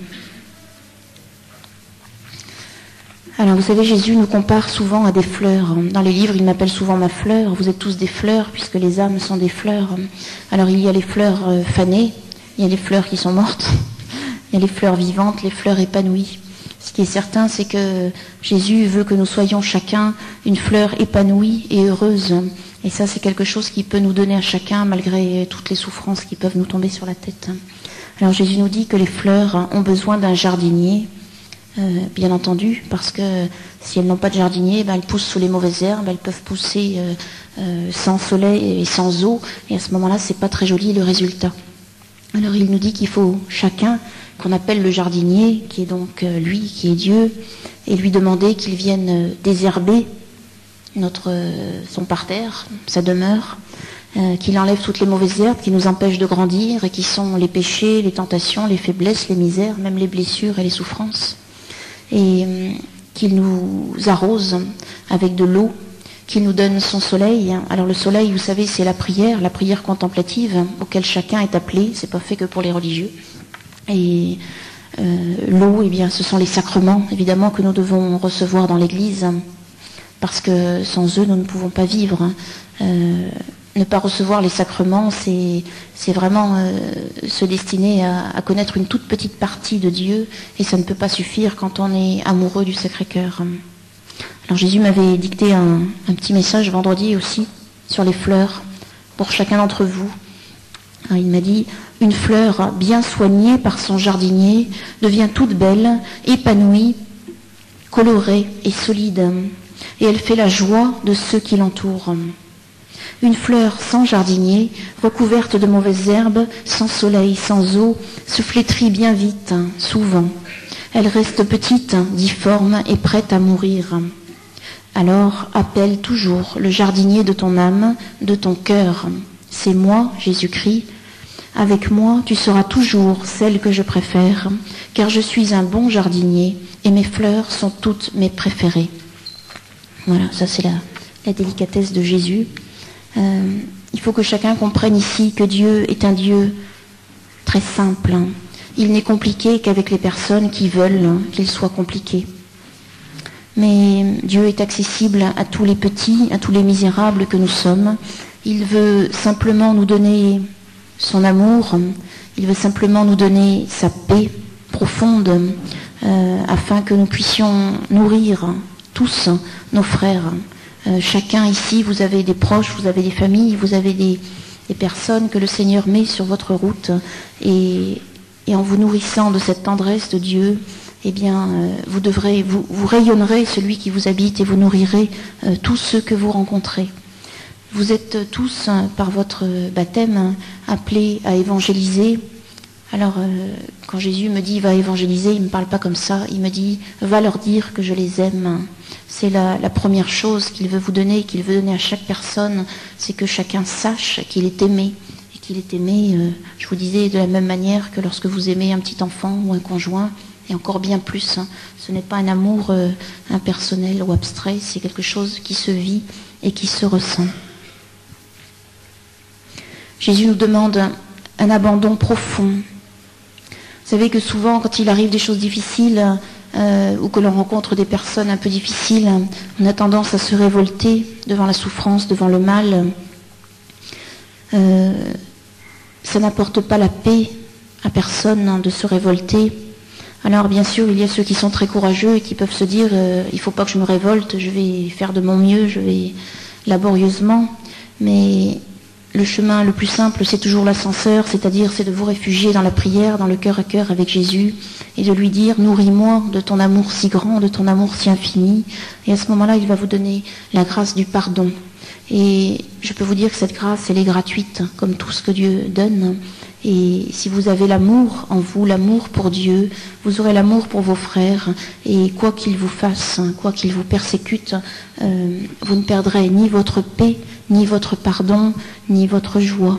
Alors vous savez, Jésus nous compare souvent à des fleurs. Dans les livres, il m'appelle souvent ma fleur. Vous êtes tous des fleurs, puisque les âmes sont des fleurs. Alors il y a les fleurs fanées, il y a les fleurs qui sont mortes, il y a les fleurs vivantes, les fleurs épanouies. Ce qui est certain, c'est que Jésus veut que nous soyons chacun une fleur épanouie et heureuse. Et ça, c'est quelque chose qui peut nous donner à chacun, malgré toutes les souffrances qui peuvent nous tomber sur la tête. Alors Jésus nous dit que les fleurs ont besoin d'un jardinier. Bien entendu, parce que si elles n'ont pas de jardinier, elles poussent sous les mauvaises herbes, elles peuvent pousser sans soleil et sans eau, et à ce moment-là, c'est pas très joli le résultat. Alors il nous dit qu'il faut chacun, qu'on appelle le jardinier, qui est donc lui, qui est Dieu, et lui demander qu'il vienne désherber son parterre, sa demeure, qu'il enlève toutes les mauvaises herbes qui nous empêchent de grandir, et qui sont les péchés, les tentations, les faiblesses, les misères, même les blessures et les souffrances. Et qu'il nous arrose avec de l'eau, qu'il nous donne son soleil. Alors le soleil, vous savez, c'est la prière contemplative auquel chacun est appelé, c'est pas fait que pour les religieux. Et l'eau, eh bien, ce sont les sacrements, évidemment, que nous devons recevoir dans l'Église, parce que sans eux, nous ne pouvons pas vivre. Ne pas recevoir les sacrements, c'est vraiment se destiner à connaître une toute petite partie de Dieu, et ça ne peut pas suffire quand on est amoureux du Sacré-Cœur. Alors Jésus m'avait dicté un petit message vendredi aussi sur les fleurs pour chacun d'entre vous. Alors, il m'a dit: une fleur bien soignée par son jardinier devient toute belle, épanouie, colorée et solide, et elle fait la joie de ceux qui l'entourent. Une fleur sans jardinier, recouverte de mauvaises herbes, sans soleil, sans eau, se flétrit bien vite, souvent. Elle reste petite, difforme et prête à mourir. Alors appelle toujours le jardinier de ton âme, de ton cœur. C'est moi, Jésus-Christ. Avec moi, tu seras toujours celle que je préfère, car je suis un bon jardinier et mes fleurs sont toutes mes préférées. Voilà, ça c'est la délicatesse de Jésus. Il faut que chacun comprenne ici que Dieu est un Dieu très simple. Il n'est compliqué qu'avec les personnes qui veulent qu'il soit compliqué. Mais Dieu est accessible à tous les petits, à tous les misérables que nous sommes. Il veut simplement nous donner son amour, il veut simplement nous donner sa paix profonde, afin que nous puissions nourrir tous nos frères. Chacun ici, vous avez des proches, vous avez des familles, vous avez des personnes que le Seigneur met sur votre route, et en vous nourrissant de cette tendresse de Dieu, eh bien, vous rayonnerez celui qui vous habite et vous nourrirez tous ceux que vous rencontrez. Vous êtes tous, par votre baptême, appelés à évangéliser. Alors, quand Jésus me dit « va évangéliser », il ne me parle pas comme ça, il me dit « va leur dire que je les aime ». C'est la première chose qu'il veut vous donner, qu'il veut donner à chaque personne, c'est que chacun sache qu'il est aimé. Et qu'il est aimé, je vous disais, de la même manière que lorsque vous aimez un petit enfant ou un conjoint, et encore bien plus. Ce n'est pas un amour impersonnel ou abstrait, c'est quelque chose qui se vit et qui se ressent. Jésus nous demande un abandon profond. Vous savez que souvent, quand il arrive des choses difficiles, ou que l'on rencontre des personnes un peu difficiles, on a tendance à se révolter devant la souffrance, devant le mal. Ça n'apporte pas la paix à personne de se révolter. Alors bien sûr, il y a ceux qui sont très courageux et qui peuvent se dire il ne faut pas que je me révolte, je vais faire de mon mieux, je vais laborieusement. Mais le chemin le plus simple, c'est toujours l'ascenseur, c'est-à-dire c'est de vous réfugier dans la prière, dans le cœur à cœur avec Jésus, et de lui dire nourris-moi de ton amour si grand, de ton amour si infini. Et à ce moment-là, il va vous donner la grâce du pardon. Et je peux vous dire que cette grâce, elle est gratuite, comme tout ce que Dieu donne. Et si vous avez l'amour en vous, l'amour pour Dieu, vous aurez l'amour pour vos frères. Et quoi qu'ils vous fassent, quoi qu'ils vous persécutent, vous ne perdrez ni votre paix, ni votre pardon, ni votre joie.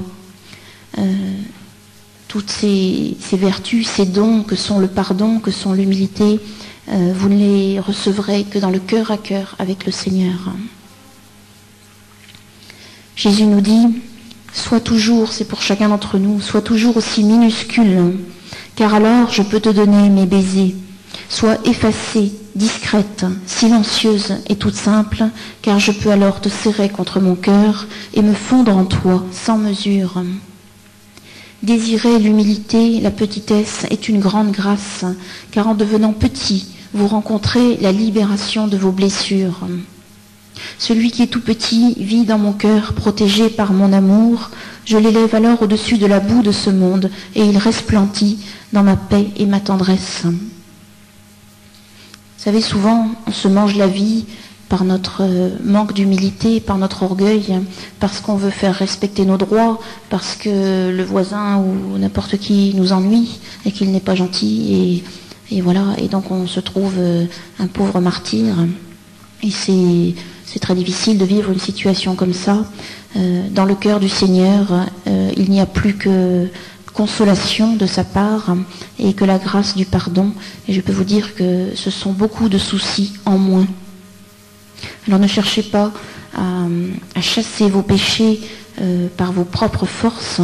Toutes ces vertus, ces dons que sont le pardon, que sont l'humilité, vous ne les recevrez que dans le cœur à cœur avec le Seigneur. Jésus nous dit, sois toujours, c'est pour chacun d'entre nous, sois toujours aussi minuscule, car alors je peux te donner mes baisers. Sois effacée, discrète, silencieuse et toute simple, car je peux alors te serrer contre mon cœur et me fondre en toi sans mesure. Désirer l'humilité, la petitesse est une grande grâce, car en devenant petit, vous rencontrez la libération de vos blessures. Celui qui est tout petit vit dans mon cœur, protégé par mon amour. Je l'élève alors au-dessus de la boue de ce monde, et il resplendit dans ma paix et ma tendresse. Vous savez, souvent, on se mange la vie par notre manque d'humilité, par notre orgueil, parce qu'on veut faire respecter nos droits, parce que le voisin ou n'importe qui nous ennuie et qu'il n'est pas gentil, et voilà, et donc on se trouve un pauvre martyr. Et c'est très difficile de vivre une situation comme ça. Dans le cœur du Seigneur, il n'y a plus que consolation de sa part et que la grâce du pardon. Et je peux vous dire que ce sont beaucoup de soucis en moins. Alors ne cherchez pas à chasser vos péchés par vos propres forces,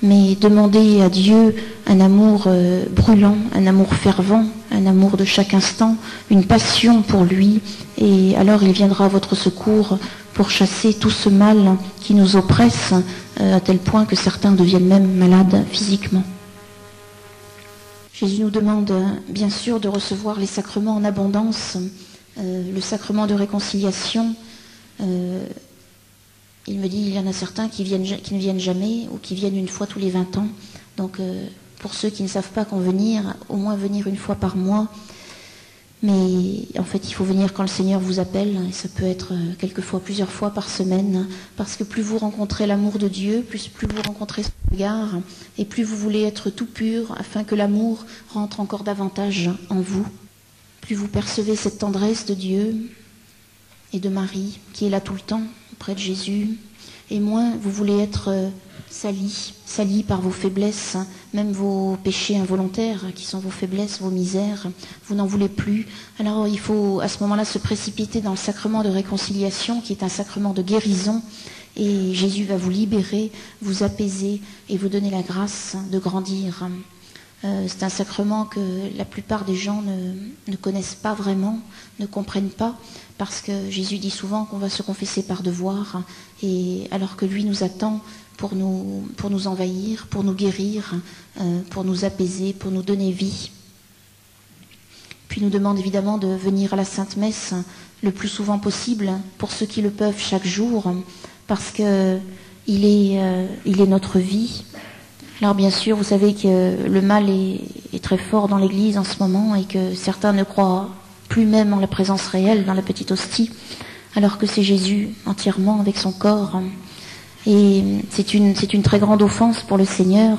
mais demandez à Dieu un amour brûlant, un amour fervent, un amour de chaque instant, une passion pour lui, et alors il viendra à votre secours pour chasser tout ce mal qui nous oppresse, à tel point que certains deviennent même malades physiquement. Jésus nous demande bien sûr de recevoir les sacrements en abondance, le sacrement de réconciliation. Il me dit, il y en a certains qui ne viennent jamais ou qui viennent une fois tous les 20 ans. Donc pour ceux qui ne savent pas convenir, au moins venir une fois par mois. Mais en fait, il faut venir quand le Seigneur vous appelle, et ça peut être quelquefois plusieurs fois par semaine, parce que plus vous rencontrez l'amour de Dieu, plus vous rencontrez son regard, et plus vous voulez être tout pur, afin que l'amour rentre encore davantage en vous. Plus vous percevez cette tendresse de Dieu et de Marie, qui est là tout le temps, auprès de Jésus, et moins vous voulez être sali par vos faiblesses, même vos péchés involontaires, qui sont vos faiblesses, vos misères, vous n'en voulez plus. Alors il faut à ce moment-là se précipiter dans le sacrement de réconciliation, qui est un sacrement de guérison, et Jésus va vous libérer, vous apaiser, et vous donner la grâce de grandir. C'est un sacrement que la plupart des gens ne connaissent pas vraiment, ne comprennent pas, parce que Jésus dit souvent qu'on va se confesser par devoir, et alors que lui nous attend pour nous envahir, pour nous guérir, pour nous apaiser, pour nous donner vie. Puis nous demande évidemment de venir à la Sainte Messe le plus souvent possible, pour ceux qui le peuvent chaque jour, parce que il est notre vie. Alors bien sûr, vous savez que le mal est très fort dans l'Église en ce moment, et que certains ne croient plus même en la présence réelle dans la petite hostie, alors que c'est Jésus entièrement avec son corps. Et c'est une très grande offense pour le Seigneur.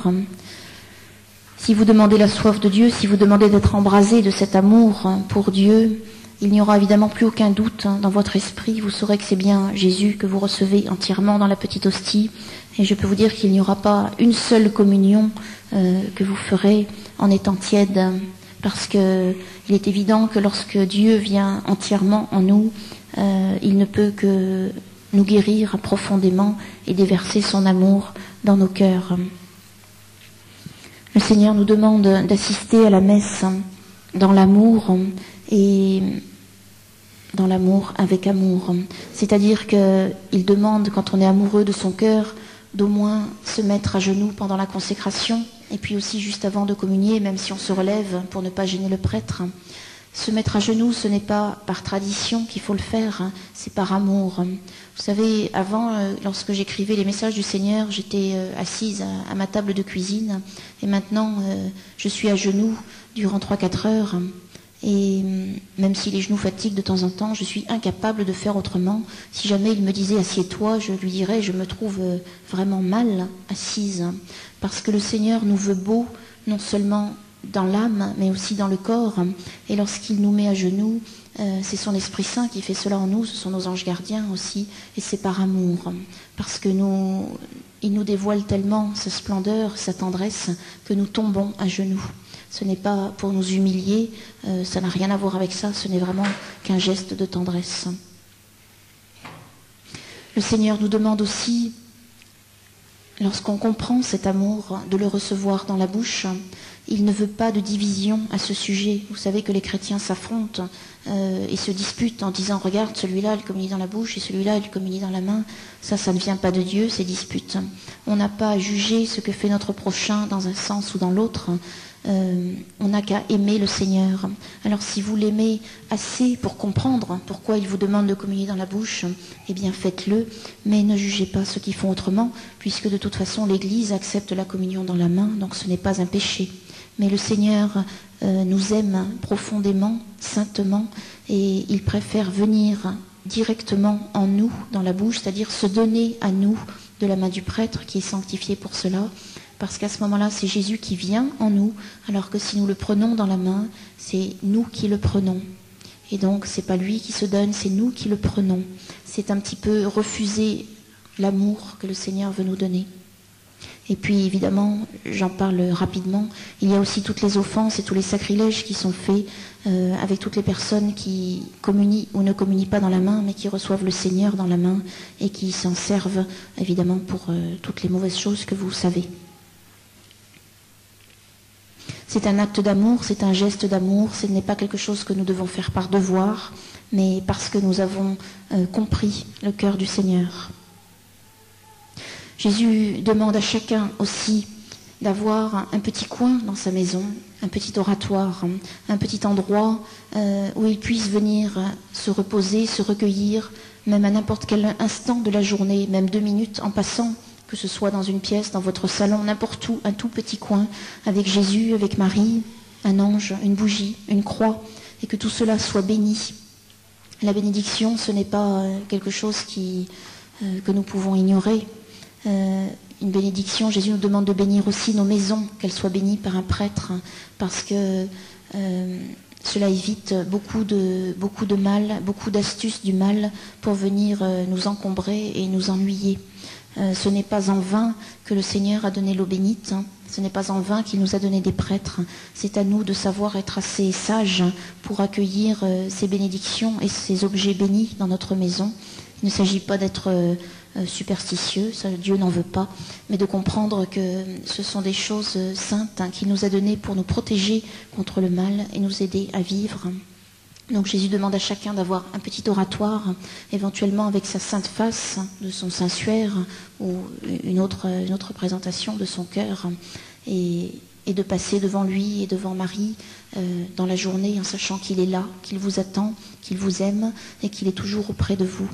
Si vous demandez la soif de Dieu, si vous demandez d'être embrasé de cet amour pour Dieu, il n'y aura évidemment plus aucun doute dans votre esprit. Vous saurez que c'est bien Jésus que vous recevez entièrement dans la petite hostie. Et je peux vous dire qu'il n'y aura pas une seule communion que vous ferez en étant tiède, parce que il est évident que lorsque Dieu vient entièrement en nous, il ne peut que nous guérir profondément et déverser son amour dans nos cœurs. Le Seigneur nous demande d'assister à la messe dans l'amour et dans l'amour avec amour. C'est-à-dire qu'il demande, quand on est amoureux de son cœur, d'au moins se mettre à genoux pendant la consécration, et puis aussi juste avant de communier, même si on se relève pour ne pas gêner le prêtre. Se mettre à genoux, ce n'est pas par tradition qu'il faut le faire, c'est par amour. Vous savez, avant, lorsque j'écrivais les messages du Seigneur, j'étais assise à ma table de cuisine, et maintenant, je suis à genoux durant 3-4 heures. Et même si les genoux fatiguent de temps en temps, je suis incapable de faire autrement. Si jamais il me disait « assieds-toi », je lui dirais « je me trouve vraiment mal assise ». Parce que le Seigneur nous veut beaux, non seulement dans l'âme, mais aussi dans le corps. Et lorsqu'il nous met à genoux, c'est son Esprit Saint qui fait cela en nous, ce sont nos anges gardiens aussi, et c'est par amour. Parce que il nous dévoile tellement sa splendeur, sa tendresse, que nous tombons à genoux. Ce n'est pas pour nous humilier, ça n'a rien à voir avec ça, ce n'est vraiment qu'un geste de tendresse. Le Seigneur nous demande aussi, lorsqu'on comprend cet amour, de le recevoir dans la bouche. Il ne veut pas de division à ce sujet. Vous savez que les chrétiens s'affrontent et se disputent en disant « regarde, celui-là, il communie dans la bouche et celui-là, il communie dans la main ». Ça ne vient pas de Dieu, ces disputes. On n'a pas à juger ce que fait notre prochain dans un sens ou dans l'autre. On n'a qu'à aimer le Seigneur. Alors si vous l'aimez assez pour comprendre pourquoi il vous demande de communier dans la bouche, eh bien faites-le, mais ne jugez pas ceux qui font autrement, puisque de toute façon l'Église accepte la communion dans la main, donc ce n'est pas un péché. Mais le Seigneur nous aime profondément, saintement, et il préfère venir directement en nous, dans la bouche, c'est-à-dire se donner à nous de la main du prêtre qui est sanctifié pour cela, parce qu'à ce moment-là, c'est Jésus qui vient en nous, alors que si nous le prenons dans la main, c'est nous qui le prenons. Et donc, c'est pas lui qui se donne, c'est nous qui le prenons. C'est un petit peu refuser l'amour que le Seigneur veut nous donner. Et puis, évidemment, j'en parle rapidement, il y a aussi toutes les offenses et tous les sacrilèges qui sont faits avec toutes les personnes qui communient ou ne communient pas dans la main, mais qui reçoivent le Seigneur dans la main et qui s'en servent, évidemment, pour toutes les mauvaises choses que vous savez. C'est un acte d'amour, c'est un geste d'amour, ce n'est pas quelque chose que nous devons faire par devoir, mais parce que nous avons compris le cœur du Seigneur. Jésus demande à chacun aussi d'avoir un petit coin dans sa maison, un petit oratoire, un petit endroit où il puisse venir se reposer, se recueillir, même à n'importe quel instant de la journée, même 2 minutes en passant, que ce soit dans une pièce, dans votre salon, n'importe où, un tout petit coin, avec Jésus, avec Marie, un ange, une bougie, une croix, et que tout cela soit béni. La bénédiction, ce n'est pas quelque chose que nous pouvons ignorer. Une bénédiction, Jésus nous demande de bénir aussi nos maisons, qu'elles soient bénies par un prêtre, parce que cela évite beaucoup de mal, beaucoup d'astuces du mal pour venir nous encombrer et nous ennuyer. Ce n'est pas en vain que le Seigneur a donné l'eau bénite, ce n'est pas en vain qu'il nous a donné des prêtres. C'est à nous de savoir être assez sages pour accueillir ces bénédictions et ces objets bénis dans notre maison. Il ne s'agit pas d'être superstitieux, ça Dieu n'en veut pas, mais de comprendre que ce sont des choses saintes qu'il nous a données pour nous protéger contre le mal et nous aider à vivre. Donc Jésus demande à chacun d'avoir un petit oratoire, éventuellement avec sa sainte face de son Saint-Suaire ou une autre représentation de son cœur, et de passer devant lui et devant Marie dans la journée en sachant qu'il est là, qu'il vous attend, qu'il vous aime et qu'il est toujours auprès de vous.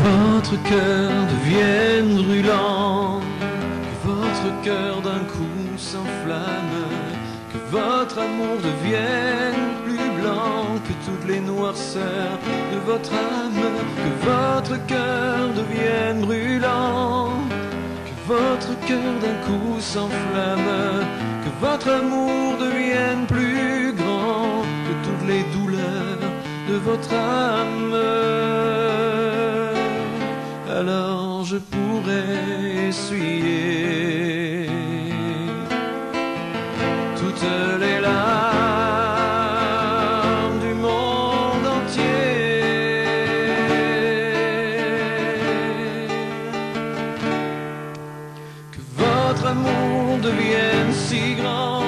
Votre cœur devienne brûlant, que votre cœur d'un coup s'enflamme, que votre amour devienne plus blanc que toutes les noirceurs de votre âme, que votre cœur devienne brûlant, que votre cœur d'un coup s'enflamme, que votre amour devienne plus grand que toutes les douleurs de votre âme. essuyer toutes les larmes du monde entier. Que votre amour devienne si grand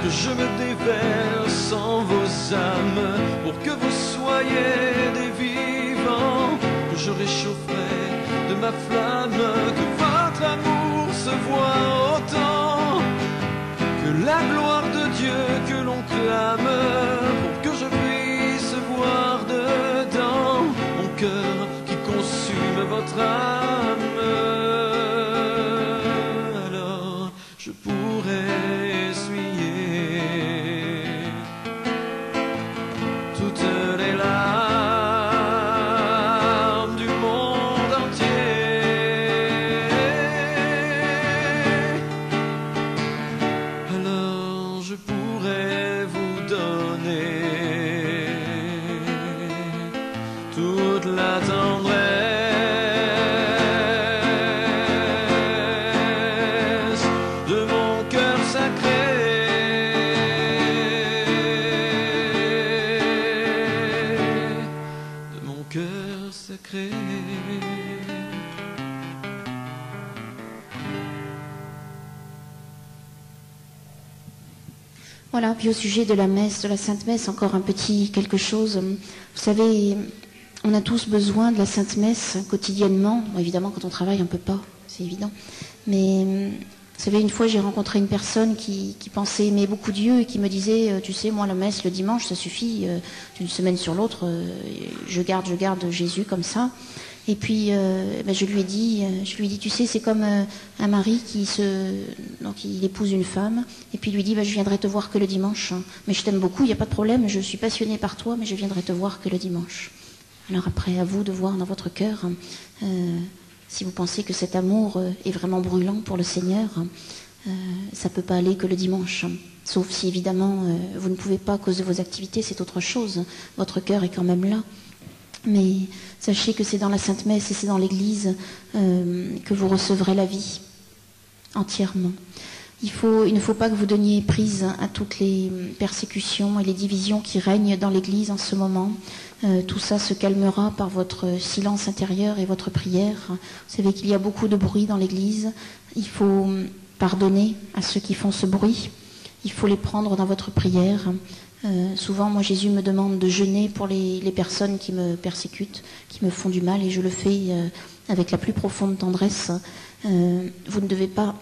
que je me déverse en vos âmes pour que vous soyez des vivants, que je réchaufferai de ma flamme, que votre amour se voit autant que la gloire de Dieu que l'on clame, pour que je puisse voir dedans mon cœur qui consume votre âme. Alors je pourrai essuyer toutes les larmes du monde entier. Alors je pourrai vous donner toute la tendresse de mon cœur sacré. De mon cœur sacré. Voilà, puis au sujet de la messe, de la Sainte Messe, encore un petit quelque chose. Vous savez, on a tous besoin de la Sainte Messe quotidiennement. Bon, évidemment, quand on travaille, on ne peut pas, c'est évident. Mais vous savez, une fois, j'ai rencontré une personne qui pensait aimer beaucoup Dieu et qui me disait, tu sais, moi, la messe le dimanche, ça suffit, d'une semaine sur l'autre, je garde Jésus comme ça. Et puis, je lui ai dit, tu sais, c'est comme un mari donc il épouse une femme, et puis il lui dit, je viendrai te voir que le dimanche. Mais je t'aime beaucoup, il n'y a pas de problème, je suis passionnée par toi, mais je viendrai te voir que le dimanche. Alors après, à vous de voir dans votre cœur, si vous pensez que cet amour est vraiment brûlant pour le Seigneur, ça peut pas aller que le dimanche. Sauf si évidemment, vous ne pouvez pas à cause de vos activités, c'est autre chose. Votre cœur est quand même là. Mais sachez que c'est dans la Sainte Messe et c'est dans l'Église que vous recevrez la vie entièrement. Il ne faut pas que vous donniez prise à toutes les persécutions et les divisions qui règnent dans l'Église en ce moment. Tout ça se calmera par votre silence intérieur et votre prière. Vous savez qu'il y a beaucoup de bruit dans l'Église. Il faut pardonner à ceux qui font ce bruit. Il faut les prendre dans votre prière. Souvent, moi, Jésus me demande de jeûner pour les personnes qui me persécutent, qui me font du mal, et je le fais avec la plus profonde tendresse. Vous ne devez pas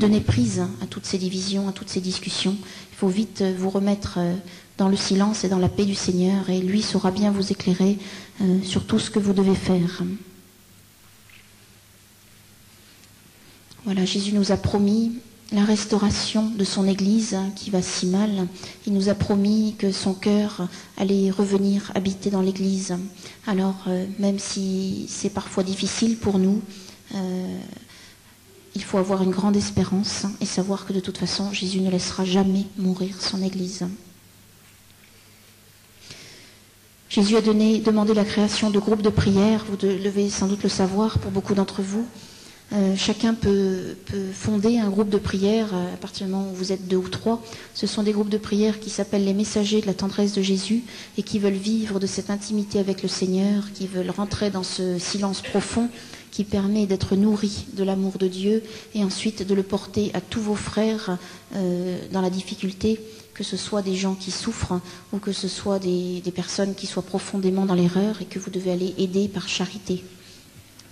donner prise à toutes ces divisions, à toutes ces discussions. Il faut vite vous remettre dans le silence et dans la paix du Seigneur, et lui saura bien vous éclairer sur tout ce que vous devez faire. Voilà, Jésus nous a promis la restauration de son Église qui va si mal. Il nous a promis que son cœur allait revenir habiter dans l'Église. Alors, même si c'est parfois difficile pour nous, il faut avoir une grande espérance et savoir que de toute façon, Jésus ne laissera jamais mourir son Église. Jésus a demandé la création de groupes de prière. Vous devez sans doute le savoir pour beaucoup d'entre vous. Chacun peut fonder un groupe de prière à partir du moment où vous êtes 2 ou 3. Ce sont des groupes de prière qui s'appellent les messagers de la tendresse de Jésus et qui veulent vivre de cette intimité avec le Seigneur, qui veulent rentrer dans ce silence profond qui permet d'être nourris de l'amour de Dieu et ensuite de le porter à tous vos frères dans la difficulté, que ce soit des gens qui souffrent ou que ce soit des personnes qui soient profondément dans l'erreur et que vous devez aller aider par charité.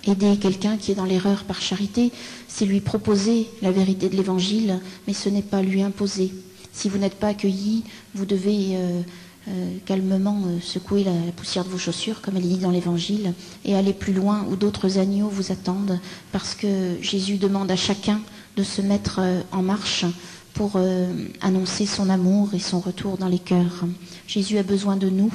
Aider quelqu'un qui est dans l'erreur par charité, c'est lui proposer la vérité de l'Évangile, mais ce n'est pas lui imposer. Si vous n'êtes pas accueilli, vous devez calmement secouer la poussière de vos chaussures, comme elle est dit dans l'Évangile, et aller plus loin où d'autres agneaux vous attendent, parce que Jésus demande à chacun de se mettre en marche pour annoncer son amour et son retour dans les cœurs. Jésus a besoin de nous,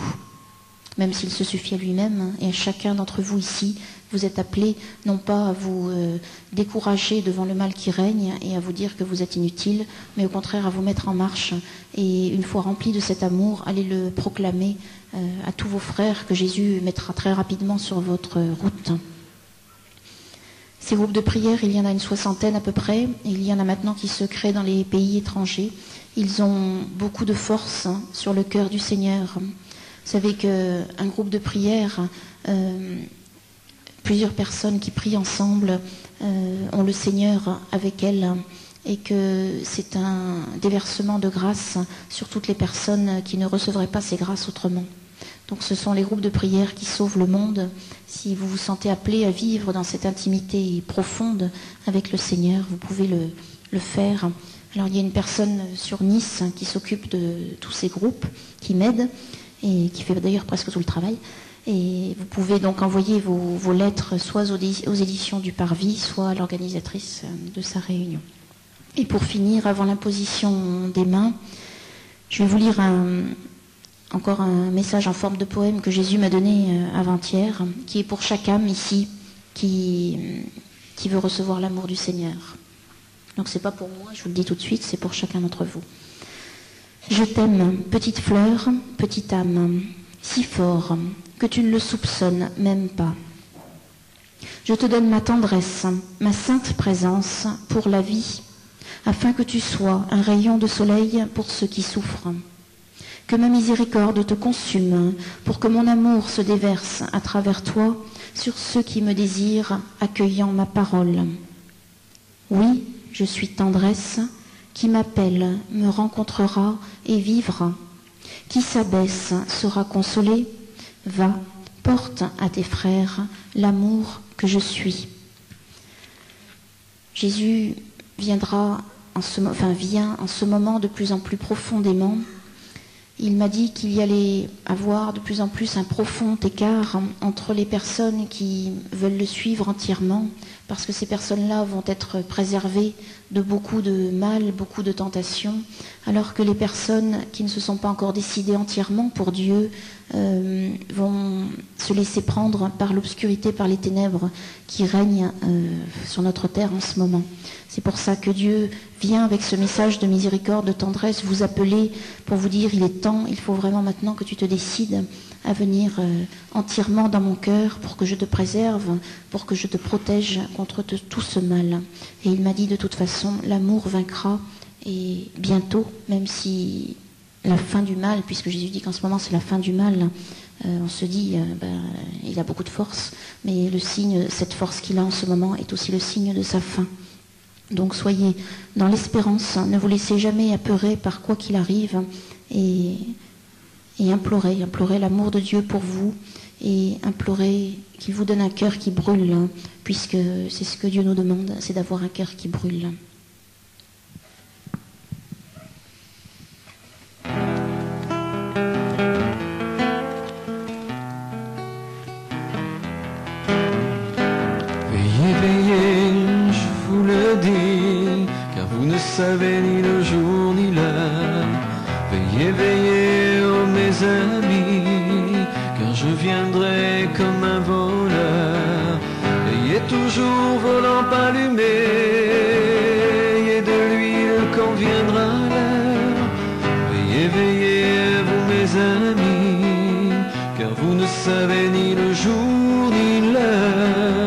même s'il se suffit à lui-même, et à chacun d'entre vous ici. Vous êtes appelés non pas à vous décourager devant le mal qui règne et à vous dire que vous êtes inutile, mais au contraire à vous mettre en marche. Et une fois remplis de cet amour, allez le proclamer à tous vos frères que Jésus mettra très rapidement sur votre route. Ces groupes de prière, il y en a une 60aine à peu près, et il y en a maintenant qui se créent dans les pays étrangers. Ils ont beaucoup de force sur le cœur du Seigneur. Vous savez qu'un groupe de prière, plusieurs personnes qui prient ensemble ont le Seigneur avec elles, et que c'est un déversement de grâce sur toutes les personnes qui ne recevraient pas ces grâces autrement. Donc ce sont les groupes de prière qui sauvent le monde. Si vous vous sentez appelé à vivre dans cette intimité profonde avec le Seigneur, vous pouvez le faire. Alors il y a une personne sur Nice qui s'occupe de tous ces groupes, qui m'aide, et qui fait d'ailleurs presque tout le travail. Et vous pouvez donc envoyer vos lettres soit aux éditions du Parvis, soit à l'organisatrice de sa réunion. Et pour finir, avant l'imposition des mains, je vais vous lire encore un message en forme de poème que Jésus m'a donné avant-hier, qui est pour chaque âme ici qui veut recevoir l'amour du Seigneur. Donc c'est pas pour moi, je vous le dis tout de suite, c'est pour chacun d'entre vous. Je t'aime, petite fleur, petite âme, si fort que tu ne le soupçonnes même pas. Je te donne ma tendresse, ma sainte présence pour la vie, afin que tu sois un rayon de soleil pour ceux qui souffrent. Que ma miséricorde te consume, pour que mon amour se déverse à travers toi sur ceux qui me désirent, accueillant ma parole. Oui, je suis tendresse, qui m'appelle, me rencontrera et vivra. Qui s'abaisse sera consolé. Va, porte à tes frères l'amour que je suis. Jésus vient en ce moment de plus en plus profondément. Il m'a dit qu'il y allait avoir de plus en plus un profond écart entre les personnes qui veulent le suivre entièrement, parce que ces personnes-là vont être préservées de beaucoup de mal, beaucoup de tentations, alors que les personnes qui ne se sont pas encore décidées entièrement pour Dieu vont se laisser prendre par l'obscurité, par les ténèbres qui règnent sur notre terre en ce moment. C'est pour ça que Dieu vient avec ce message de miséricorde, de tendresse, vous appeler pour vous dire il est temps, il faut vraiment maintenant que tu te décides à venir entièrement dans mon cœur pour que je te préserve, pour que je te protège contre tout ce mal. Et il m'a dit de toute façon, l'amour vaincra, et bientôt, même si la fin du mal, puisque Jésus dit qu'en ce moment c'est la fin du mal, on se dit il a beaucoup de force, mais le signe, cette force qu'il a en ce moment est aussi le signe de sa fin. Donc soyez dans l'espérance, ne vous laissez jamais apeurer par quoi qu'il arrive, et implorez l'amour de Dieu pour vous, et implorez qu'il vous donne un cœur qui brûle, puisque c'est ce que Dieu nous demande, c'est d'avoir un cœur qui brûle. Car vous ne savez ni le jour ni l'heure. Veillez, veillez, oh mes amis, car je viendrai comme un voleur. Ayez toujours vos lampes allumées, ayez de l'huile quand viendra l'heure. Veillez, veillez, vous mes amis, car vous ne savez ni le jour ni l'heure.